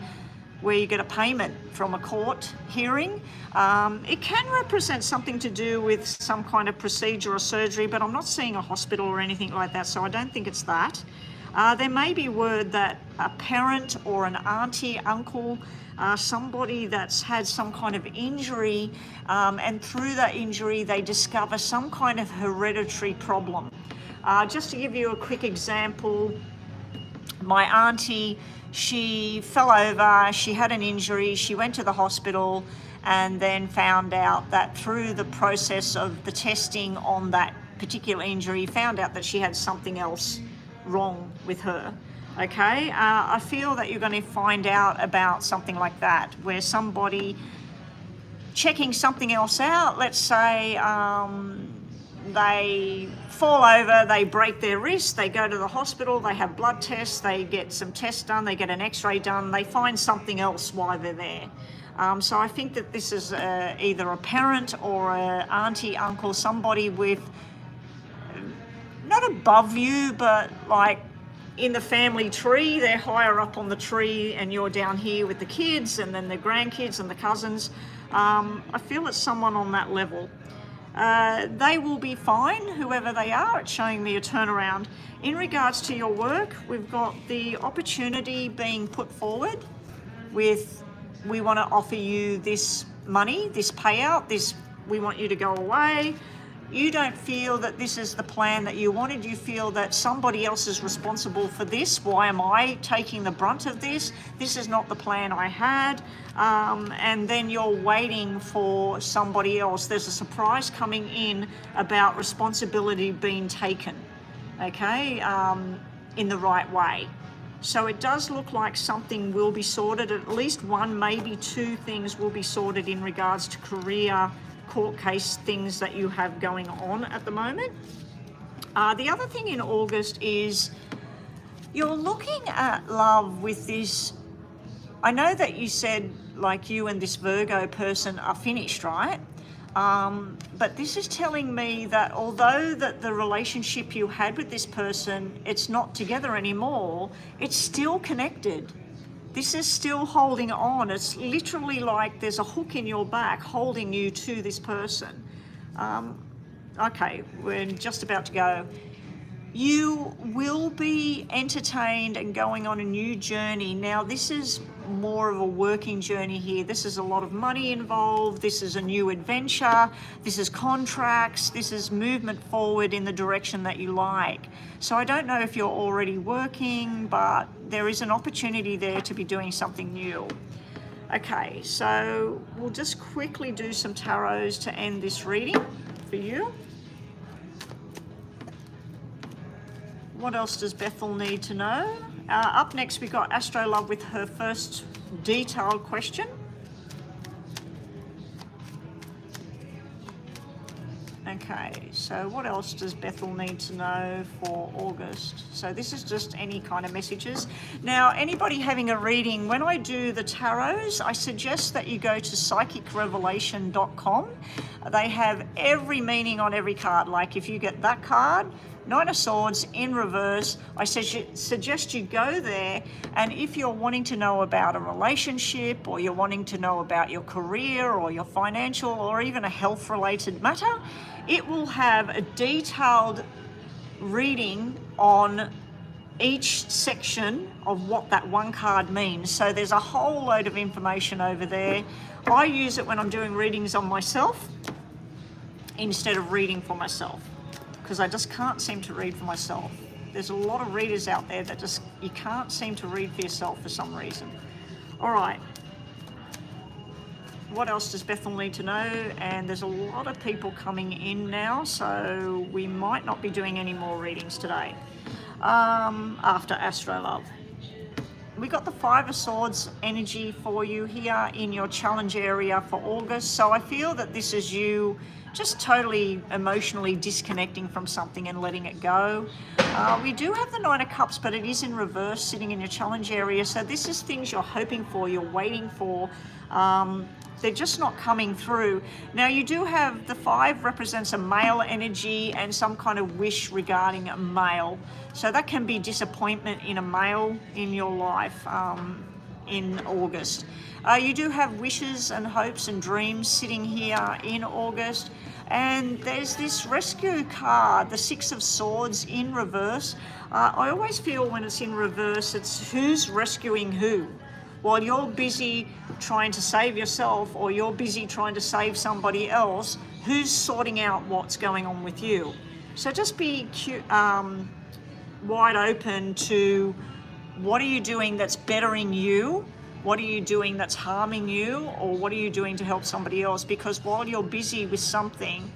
where you get a payment from a court hearing. It can represent something to do with some kind of procedure or surgery, but I'm not seeing a hospital or anything like that, so I don't think it's that. There may be word that a parent or an auntie, uncle, somebody that's had some kind of injury, and through that injury they discover some kind of hereditary problem. Just to give you a quick example, my auntie, she fell over, she had an injury, she went to the hospital and then found out that through the process of the testing on that particular injury, found out that she had something else wrong with her. Okay, I feel that you're going to find out about something like that, where somebody checking something else out, let's say they fall over, they break their wrist, they go to the hospital, they have blood tests, they get some tests done, they get an x-ray done, they find something else while they're there. So I think that this is either a parent or an auntie, uncle, somebody with, not above you, but like in the family tree, they're higher up on the tree and you're down here with the kids and then the grandkids and the cousins. I feel it's someone on that level. They will be fine, whoever they are. It's showing me a turnaround. In regards to your work, we've got the opportunity being put forward with, we want to offer you this money, this payout, this, we want you to go away. You don't feel that this is the plan that you wanted. You feel that somebody else is responsible for this. Why am I taking the brunt of this? This is not the plan I had. And then you're waiting for somebody else. There's a surprise coming in about responsibility being taken, okay, in the right way. So it does look like something will be sorted. At least one, maybe two things will be sorted in regards to career, court case things that you have going on at the moment. The other thing in August is you're looking at love with this. I know that you said like you and this Virgo person are finished, right? But this is telling me that although that the relationship you had with this person, it's not together anymore, it's still connected. This is still holding on. It's literally like there's a hook in your back holding you to this person. Okay, we're just about to go. You will be entertained and going on a new journey. Now, this is more of a working journey here. This is a lot of money involved. This is a new adventure. This is contracts. This is movement forward in the direction that you like. So I don't know if you're already working, but there is an opportunity there to be doing something new. Okay, so we'll just quickly do some tarots to end this reading for you. What else does Bethel need to know? Up next, we got Astro Love with her first detailed question. Okay, so what else does Bethel need to know for August? So this is just any kind of messages. Now, anybody having a reading, when I do the tarots, I suggest that you go to psychicrevelation.com. They have every meaning on every card. Like if you get that card, Nine of Swords in reverse, I suggest you go there, and if you're wanting to know about a relationship, or you're wanting to know about your career or your financial or even a health related matter, it will have a detailed reading on each section of what that one card means. So there's a whole load of information over there. I use it when I'm doing readings on myself instead of reading for myself, because I just can't seem to read for myself. There's a lot of readers out there that just, you can't seem to read for yourself for some reason. All right. What else does Bethel need to know? And there's a lot of people coming in now, so we might not be doing any more readings today after Astro Love. We got the Five of Swords energy for you here in your challenge area for August. So I feel that this is you just totally emotionally disconnecting from something and letting it go. We do have the Nine of Cups, but it is in reverse sitting in your challenge area. So this is things you're hoping for, you're waiting for. They're just not coming through. Now you do have the Five represents a male energy and some kind of wish regarding a male. So that can be disappointment in a male in your life in August. You do have wishes and hopes and dreams sitting here in August. And there's this rescue card, the Six of Swords in reverse. I always feel when it's in reverse, it's who's rescuing who. While you're busy trying to save yourself, or you're busy trying to save somebody else, who's sorting out what's going on with you? So just be wide open to what are you doing that's bettering you? What are you doing that's harming you? Or what are you doing to help somebody else? Because while you're busy with something,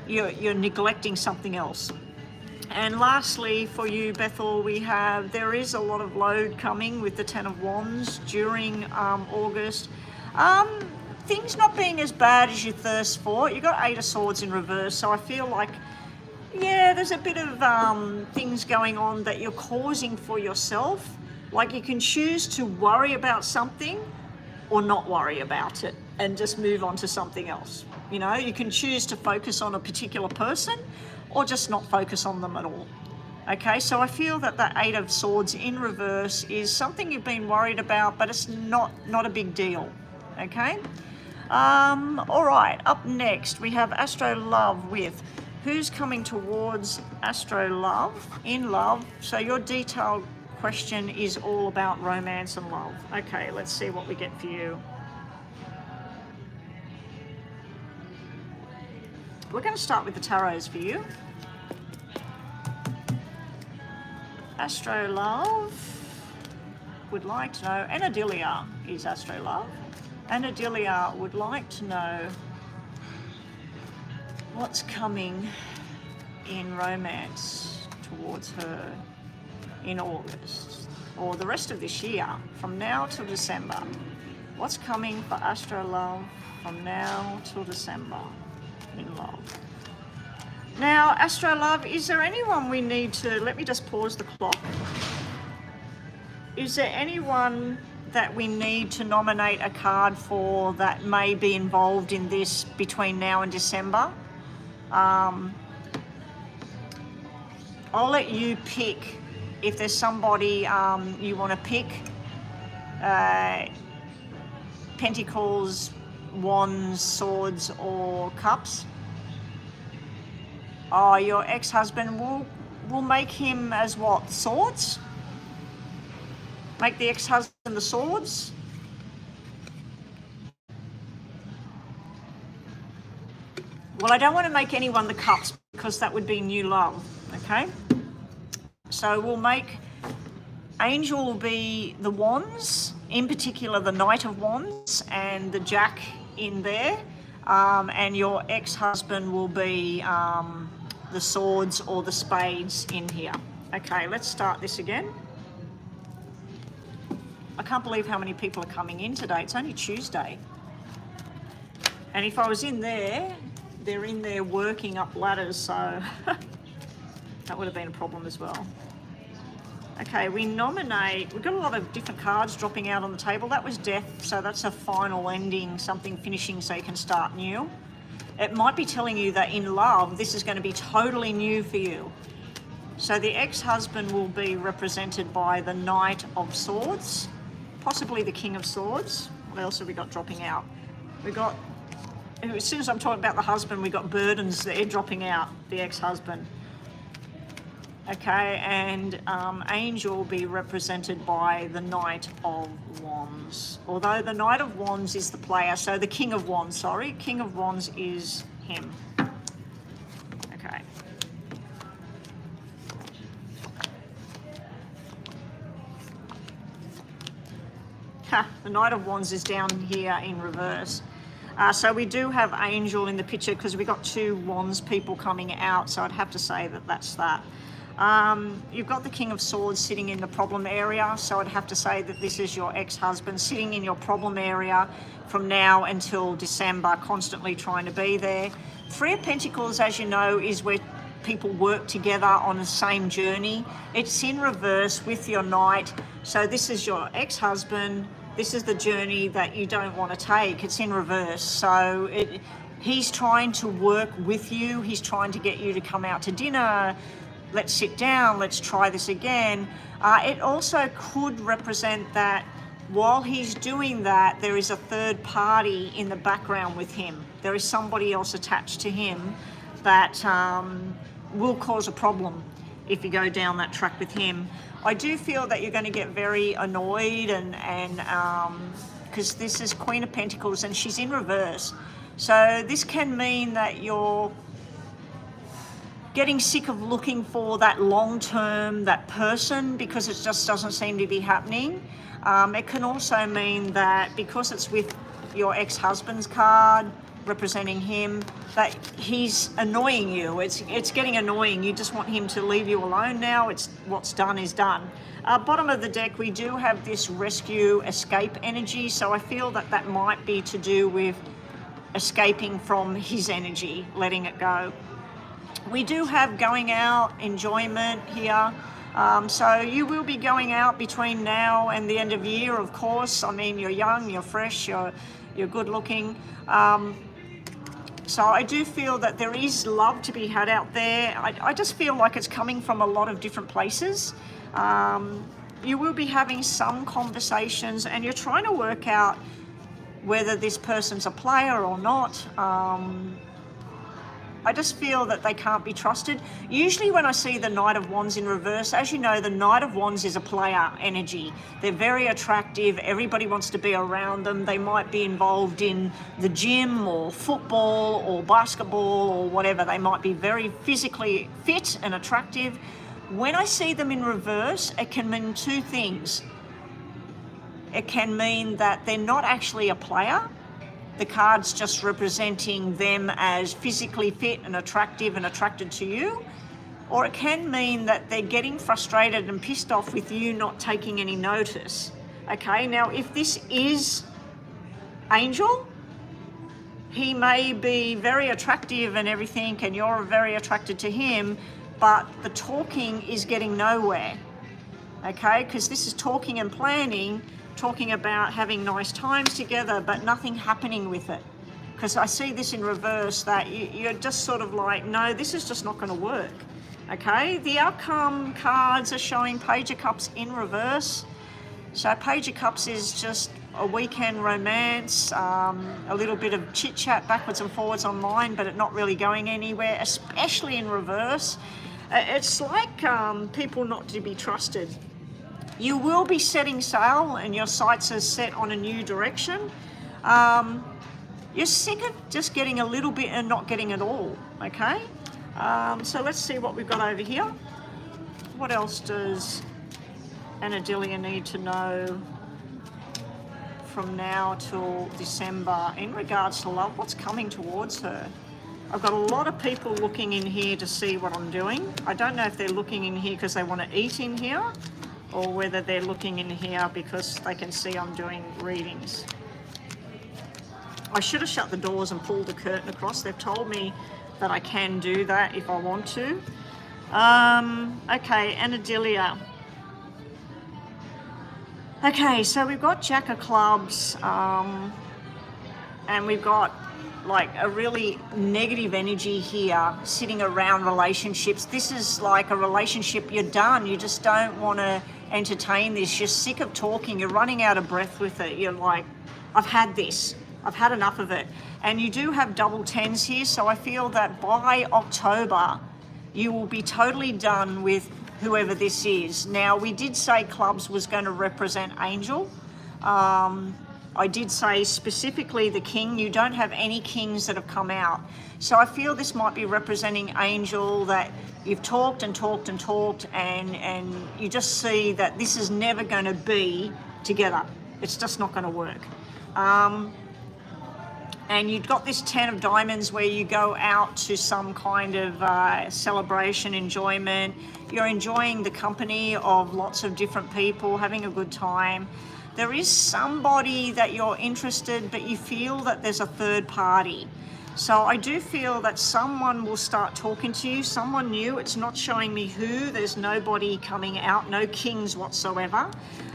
you're neglecting something else. And lastly, for you, Bethel, there is a lot of load coming with the Ten of Wands during August. Things not being as bad as you thirst for. You got Eight of Swords in reverse, so I feel like, yeah, there's a bit of things going on that you're causing for yourself. Like you can choose to worry about something or not worry about it and just move on to something else. You know, you can choose to focus on a particular person or just not focus on them at all. Okay, so I feel that the Eight of Swords in reverse is something you've been worried about, but it's not a big deal. Okay, all right, up next we have Astro Love with who's coming towards Astro Love in love. So your detailed question is all about romance and love. Okay, let's see what we get for you. We're going to start with the tarots for you. Astro Love would like to know, Anadilia is Astro Love. Anadilia would like to know what's coming in romance towards her in August or the rest of this year, from now till December. What's coming for Astro Love from now till December in love? Now, Astro Love, is there anyone we need to, let me just pause the clock. Is there anyone that we need to nominate a card for that may be involved in this between now and December? I'll let you pick if there's somebody you want to pick. Pentacles, Wands, Swords, or Cups. Oh, your ex-husband, will make him as what? Swords? Make the ex-husband the Swords? Well, I don't want to make anyone the Cups because that would be new love, okay? So we'll make Angel will be the Wands, in particular the Knight of Wands and the Jack in there, and your ex-husband will be the Swords or the Spades in here. Okay, let's start this again. I can't believe how many people are coming in today. It's only Tuesday. And if I was in there, they're in there working up ladders, so that would have been a problem as well. Okay, we've got a lot of different cards dropping out on the table. That was death, so that's a final ending, something finishing so you can start new. It might be telling you that in love, this is going to be totally new for you. So the ex-husband will be represented by the Knight of Swords, possibly the King of Swords. What else have we got dropping out? As soon as I'm talking about the husband, we got burdens there dropping out, the ex-husband. Okay, and Angel will be represented by the Knight of Wands. Although the Knight of Wands is the player, so the King of Wands, sorry. King of Wands is him. Okay. The Knight of Wands is down here in reverse. So we do have Angel in the picture because we got two Wands people coming out, so I'd have to say that that's that. You've got the King of Swords sitting in the problem area, so I'd have to say that this is your ex-husband sitting in your problem area from now until December, constantly trying to be there. Three of Pentacles, as you know, is where people work together on the same journey. It's in reverse with your Knight, so this is your ex-husband. This is the journey that you don't want to take. It's in reverse, so he's trying to work with you. He's trying to get you to come out to dinner. Let's sit down, let's try this again. It also could represent that while he's doing that, there is a third party in the background with him. There is somebody else attached to him that will cause a problem if you go down that track with him. I do feel that you're going to get very annoyed and because this is Queen of Pentacles and she's in reverse. So this can mean that you're getting sick of looking for that long-term, that person, because it just doesn't seem to be happening. It can also mean that because it's with your ex-husband's card, representing him, that he's annoying you. It's getting annoying. You just want him to leave you alone now. It's what's done is done. Bottom of the deck, we do have this rescue escape energy, so I feel that that might be to do with escaping from his energy, letting it go. We do have going out, enjoyment here. So you will be going out between now and the end of the year, of course. I mean, you're young, you're fresh, you're good looking. So I do feel that there is love to be had out there. I just feel like it's coming from a lot of different places. You will be having some conversations and you're trying to work out whether this person's a player or not. I just feel that they can't be trusted. Usually when I see the Knight of Wands in reverse, as you know, the Knight of Wands is a player energy. They're very attractive. Everybody wants to be around them. They might be involved in the gym or football or basketball or whatever. They might be very physically fit and attractive. When I see them in reverse, it can mean two things. It can mean that they're not actually a player. The card's just representing them as physically fit and attracted to you. Or it can mean that they're getting frustrated and pissed off with you not taking any notice. Okay, now if this is Angel, he may be very attractive and everything, and you're very attracted to him, but the talking is getting nowhere. Okay, because this is talking and planning, talking about having nice times together, but nothing happening with it. Because I see this in reverse, that you're just sort of like, no, this is just not going to work. Okay, the outcome cards are showing Page of Cups in reverse. So Page of Cups is just a weekend romance, a little bit of chit chat backwards and forwards online, but it not really going anywhere, especially in reverse. It's like people not to be trusted. You will be setting sail and your sights are set on a new direction. You're sick of just getting a little bit and not getting it all, okay? So let's see what we've got over here. What else does Anadilia need to know from now till December in regards to love? What's coming towards her? I've got a lot of people looking in here to see what I'm doing. I don't know if they're looking in here because they want to eat in here, or whether they're looking in here because they can see I'm doing readings. I should have shut the doors and pulled the curtain across. They've told me that I can do that if I want to. Okay, Anadilia. Okay, so we've got Jack of Clubs, and we've got like a really negative energy here sitting around relationships. This is like a relationship you're done. You just don't want to entertain this. You're sick of talking. You're running out of breath with it. You're like, I've had this. I've had enough of it. And you do have double tens here, so I feel that by October you will be totally done with whoever this is. Now, we did say clubs was going to represent Angel. I did say specifically the king. You don't have any kings that have come out. So I feel this might be representing Angel, that you've talked and talked and talked, and you just see that this is never going to be together. It's just not going to work. And you've got this 10 of diamonds where you go out to some kind of celebration, enjoyment. You're enjoying the company of lots of different people, having a good time. There is somebody that you're interested, but you feel that there's a third party. So I do feel that someone will start talking to you, someone new. It's not showing me who. There's nobody coming out, no kings whatsoever.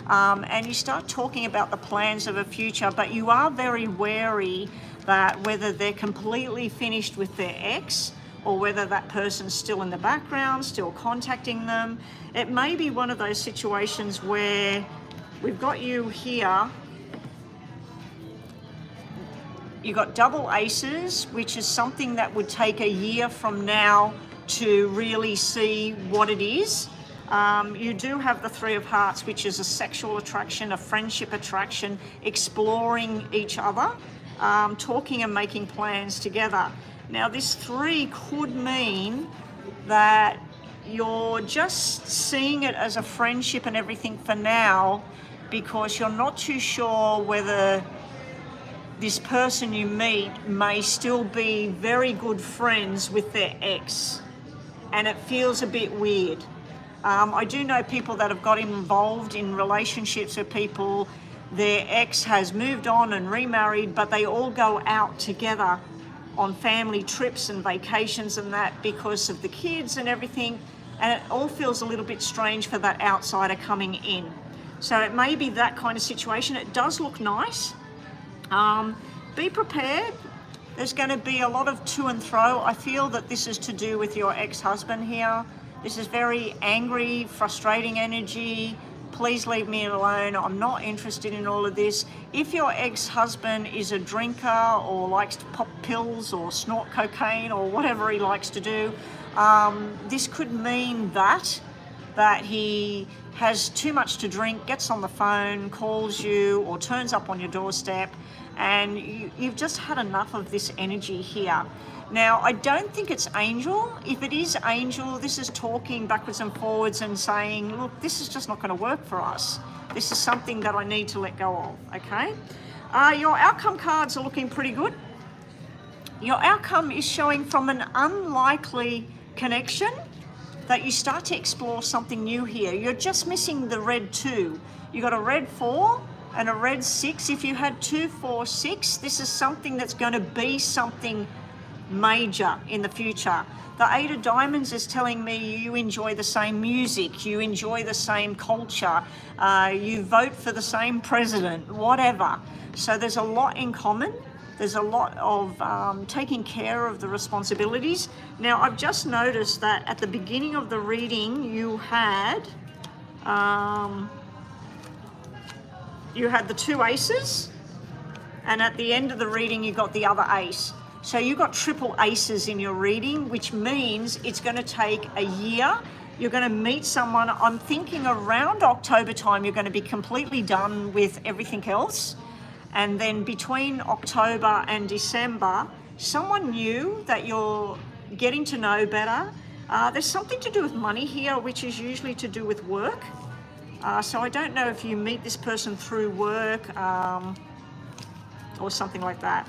And you start talking about the plans of a future, but you are very wary that whether they're completely finished with their ex or whether that person's still in the background, still contacting them. It may be one of those situations where we've got you here. You got double aces, which is something that would take a year from now to really see what it is. You do have the Three of Hearts, which is a sexual attraction, a friendship attraction, exploring each other, talking and making plans together. Now, this three could mean that you're just seeing it as a friendship and everything for now, because you're not too sure whether this person you meet may still be very good friends with their ex, and it feels a bit weird. I do know people that have got involved in relationships with people, their ex has moved on and remarried, but they all go out together on family trips and vacations and that because of the kids and everything, and it all feels a little bit strange for that outsider coming in. So it may be that kind of situation. It does look nice. Be prepared. There's going to be a lot of to and fro. I feel that this is to do with your ex-husband here. This is very angry, frustrating energy, please leave me alone. I'm not interested in all of this. If your ex-husband is a drinker or likes to pop pills or snort cocaine or whatever he likes to do, this could mean that he has too much to drink, gets on the phone, calls you, or turns up on your doorstep, and you've just had enough of this energy here. Now, I don't think it's Angel. If it is Angel, this is talking backwards and forwards and saying, look, this is just not going to work for us. This is something that I need to let go of, okay? Your outcome cards are looking pretty good. Your outcome is showing from an unlikely connection that you start to explore something new here. You're just missing the red 2. You got a red 4 and a red 6. If you had 2, 4, 6, this is something that's going to be something major in the future. The 8 of Diamonds is telling me you enjoy the same music, you enjoy the same culture, you vote for the same president, whatever. So there's a lot in common. There's a lot of taking care of the responsibilities. Now, I've just noticed that at the beginning of the reading, you had the 2 aces, and at the end of the reading, you got the other ace. So you got triple aces in your reading, which means it's going to take a year. You're going to meet someone. I'm thinking around October time, you're going to be completely done with everything else. And then between October and December, someone new that you're getting to know better. There's something to do with money here, which is usually to do with work. So I don't know if you meet this person through work or something like that.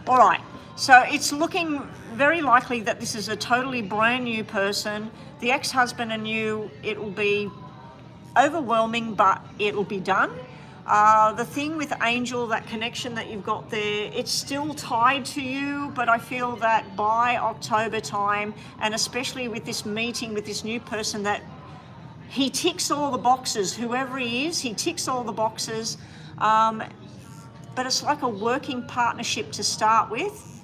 All right, so it's looking very likely that this is a totally brand new person. The ex-husband and you, it will be overwhelming, but it will be done. The thing with Angel, that connection that you've got there, it's still tied to you, but I feel that by October time, and especially with this meeting with this new person, that he ticks all the boxes. Whoever he is, he ticks all the boxes. But it's like a working partnership to start with.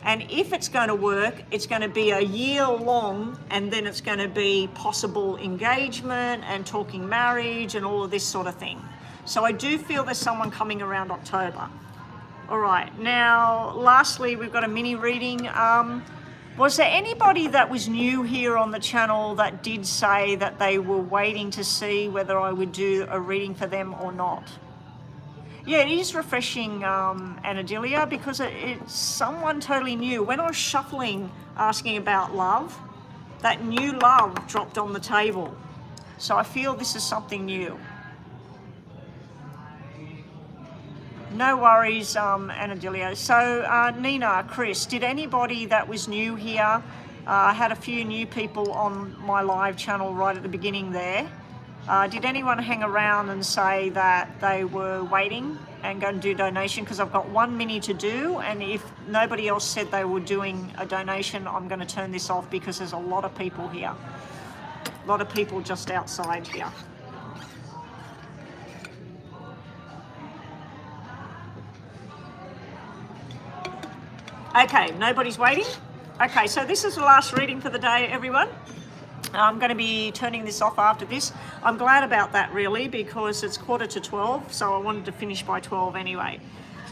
And if it's going to work, it's going to be a year long, and then it's going to be possible engagement and talking marriage and all of this sort of thing. So I do feel there's someone coming around October. All right, now lastly, we've got a mini reading. Was there anybody that was new here on the channel that did say that they were waiting to see whether I would do a reading for them or not? Yeah, it is refreshing, Anadilia, because it's someone totally new. When I was shuffling, asking about love, that new love dropped on the table. So I feel this is something new. No worries, Anadilia. So Nina, Chris, did anybody that was new here, I had a few new people on my live channel right at the beginning there. Did anyone hang around and say that they were waiting and going to do donation? Because I've got 1 mini to do, and if nobody else said they were doing a donation, I'm going to turn this off because there's a lot of people here. A lot of people just outside here. Okay, nobody's waiting? Okay, so this is the last reading for the day, everyone. I'm going to be turning this off after this. I'm glad about that, really, because it's 11:45, so I wanted to finish by 12 anyway.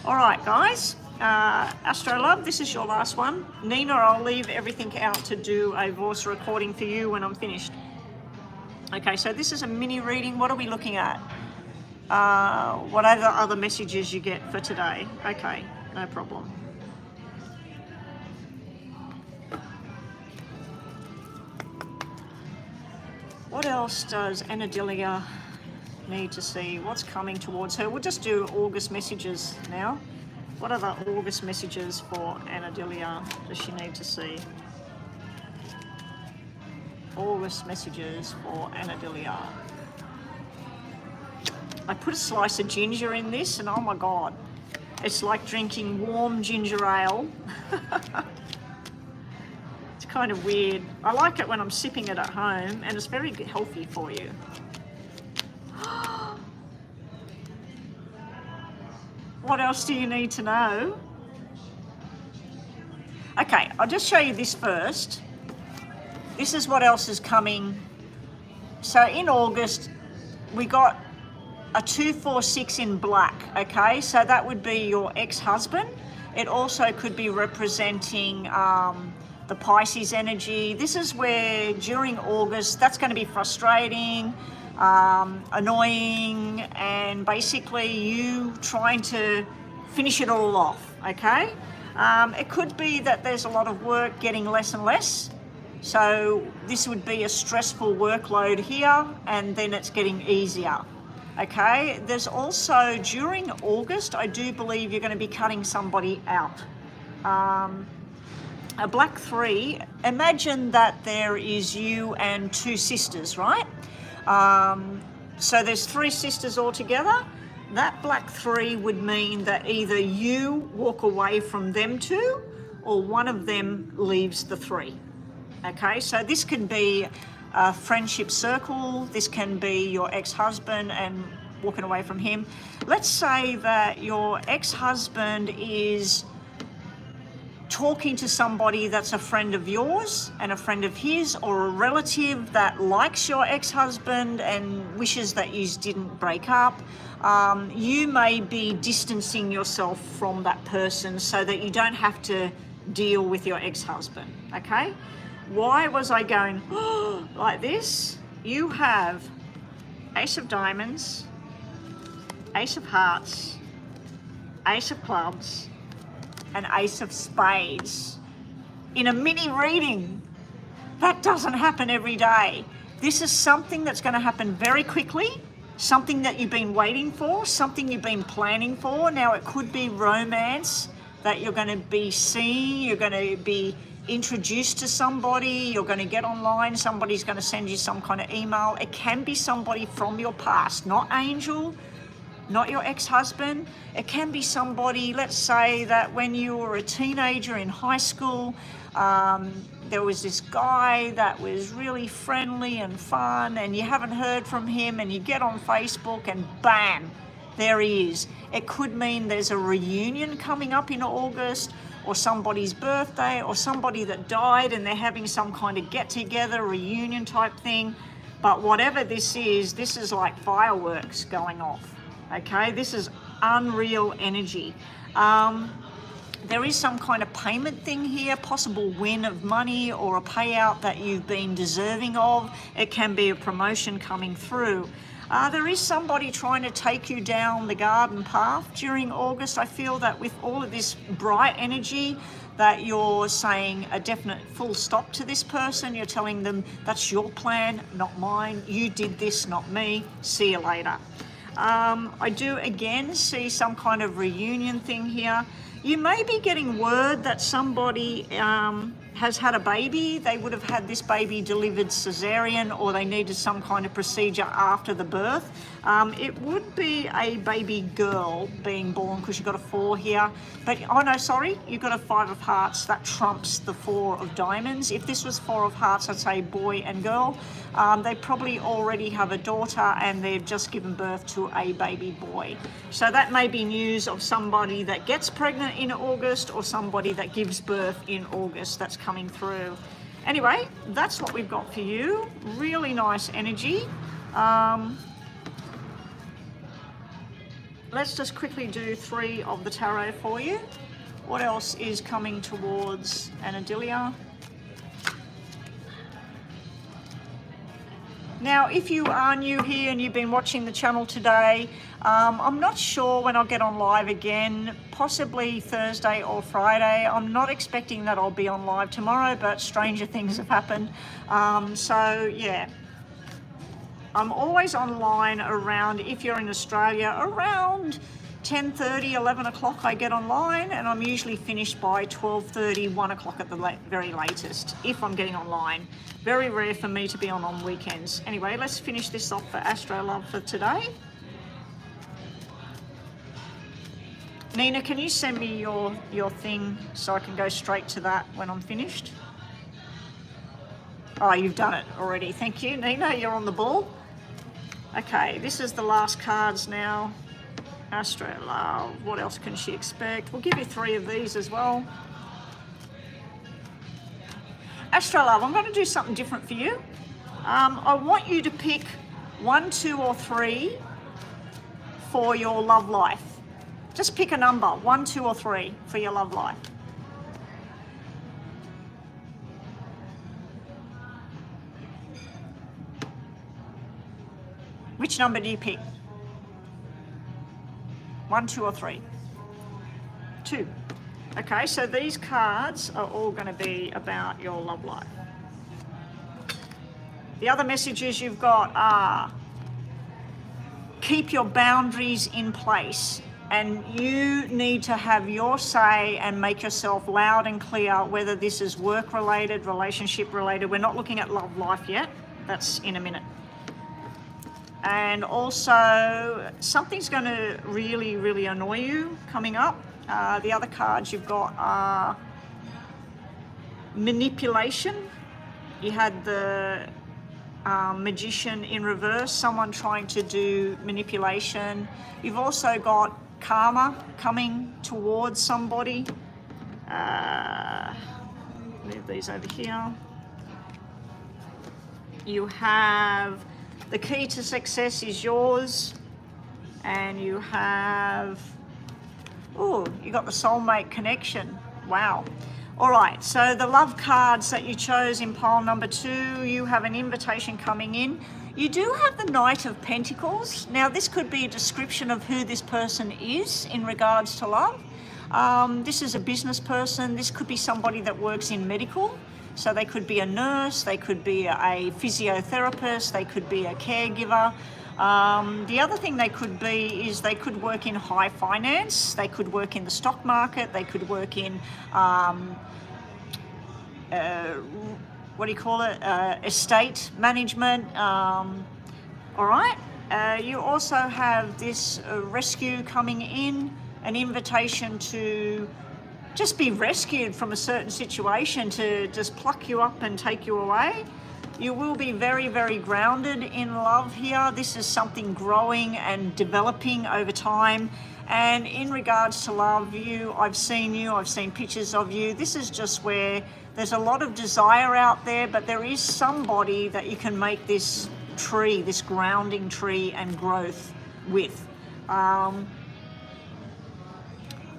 All right, guys. Astro Love, this is your last one. Nina, I'll leave everything out to do a voice recording for you when I'm finished. Okay, so this is a mini reading. What are we looking at? What are the other messages you get for today? Okay, no problem. What else does Anadilia need to see? What's coming towards her? We'll just do August messages now. What are the August messages for Anadilia does she need to see? August messages for Anadilia. I put a slice of ginger in this, and oh my God, it's like drinking warm ginger ale. Kind of weird. I like it when I'm sipping it at home, and it's very healthy for you. What else do you need to know? Okay, I'll just show you this first. This is what else is coming. So in August, we got a 2, 4, 6 in black, okay? So that would be your ex-husband. It also could be representing the Pisces energy. This is where during August, that's going to be frustrating, annoying, and basically you trying to finish it all off, okay? It could be that there's a lot of work getting less and less. So this would be a stressful workload here, and then it's getting easier. Okay, there's also during August, I do believe you're going to be cutting somebody out. A black 3, imagine that there is you and 2 sisters, right? So there's 3 sisters altogether. That black 3 would mean that either you walk away from them 2 or one of them leaves the 3. Okay, so this can be a friendship circle, this can be your ex-husband and walking away from him. Let's say that your ex-husband is talking to somebody that's a friend of yours and a friend of his, or a relative that likes your ex-husband and wishes that you didn't break up. You may be distancing yourself from that person so that you don't have to deal with your ex-husband, okay? Why was I going like this? You have Ace of Diamonds, Ace of Hearts, Ace of Clubs, and Ace of Spades in a mini reading. That doesn't happen every day. This is something that's going to happen very quickly, something that you've been waiting for, something you've been planning for. Now, it could be romance that you're going to be seeing, you're going to be introduced to somebody, you're going to get online, somebody's going to send you some kind of email. It can be somebody from your past, not Angel, not your ex-husband. It can be somebody, let's say that when you were a teenager in high school, there was this guy that was really friendly and fun, and you haven't heard from him, and you get on Facebook and bam, there he is. It could mean there's a reunion coming up in August, or somebody's birthday, or somebody that died and they're having some kind of get-together, reunion type thing. But whatever this is like fireworks going off, okay? This is unreal energy. There is some kind of payment thing here, possible win of money or a payout that you've been deserving of. It can be a promotion coming through. There is somebody trying to take you down the garden path during August. I feel that with all of this bright energy, that you're saying a definite full stop to this person. You're telling them that's your plan, not mine. You did this, not me. See you later. I do again see some kind of reunion thing here. You may be getting word that somebody has had a baby. They would have had this baby delivered cesarean, or they needed some kind of procedure after the birth. It would be a baby girl being born, because you've got a 4 here. But, oh no, sorry, you've got a 5 of Hearts. That trumps the 4 of Diamonds. If this was 4 of Hearts, I'd say boy and girl. They probably already have a daughter and they've just given birth to a baby boy. So that may be news of somebody that gets pregnant in August, or somebody that gives birth in August that's coming through. Anyway, that's what we've got for you. Really nice energy. Let's just quickly do 3 of the tarot for you. What else is coming towards Anadilia? Now, if you are new here and you've been watching the channel today, I'm not sure when I'll get on live again, possibly Thursday or Friday. I'm not expecting that I'll be on live tomorrow, but stranger things have happened. So yeah, I'm always online around, if you're in Australia, around 10:30, 11 o'clock I get online, and I'm usually finished by 12:30, 1 o'clock at the very latest, if I'm getting online. Very rare for me to be on weekends. Anyway, let's finish this off for Astro Love for today. Nina, can you send me your thing so I can go straight to that when I'm finished? Oh, you've done it already. Thank you, Nina. You're on the ball. Okay, this is the last cards now. Astro Love, what else can she expect? We'll give you 3 of these as well. Astro Love, I'm going to do something different for you. I want you to pick 1, 2, or 3 for your love life. Just pick a number, 1, 2, or 3 for your love life. Which number do you pick? 1, 2, or 3? 2. Okay, so these cards are all going to be about your love life. The other messages you've got are keep your boundaries in place, and you need to have your say and make yourself loud and clear whether this is work related, relationship related. We're not looking at love life yet. That's in a minute. And also, something's going to really, really annoy you coming up. The other cards you've got are manipulation. You had the magician in reverse, someone trying to do manipulation. You've also got karma coming towards somebody. Move these over here. You have the key to success is yours, and you have, oh, you got the soulmate connection. Wow. All right, so the love cards that you chose in pile number 2, you have an invitation coming in. You do have the Knight of Pentacles. Now, this could be a description of who this person is in regards to love. This is a business person. This could be somebody that works in medical. So they could be a nurse, they could be a physiotherapist, they could be a caregiver. The other thing they could be is they could work in high finance, they could work in the stock market, they could work in, estate management. All right. You also have this rescue coming in, an invitation to just be rescued from a certain situation, to just pluck you up and take you away. You will be very, very grounded in love here. This is something growing and developing over time. And in regards to love, I've seen pictures of you. This is just where there's a lot of desire out there, but there is somebody that you can make this tree, this grounding tree and growth with.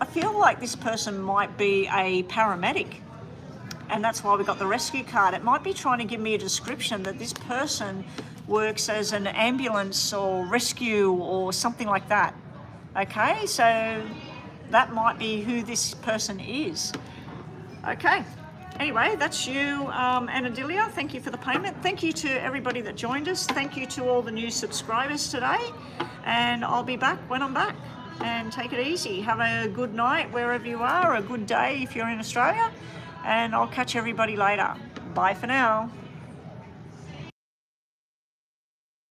I feel like this person might be a paramedic, and that's why we got the rescue card. It might be trying to give me a description that this person works as an ambulance or rescue or something like that. Okay, so that might be who this person is. Okay, anyway, that's you, Anadilia. Thank you for the payment. Thank you to everybody that joined us. Thank you to all the new subscribers today, and I'll be back when I'm back. And take it easy. Have a good night wherever you are, a good day if you're in Australia, and I'll catch everybody later. Bye for now.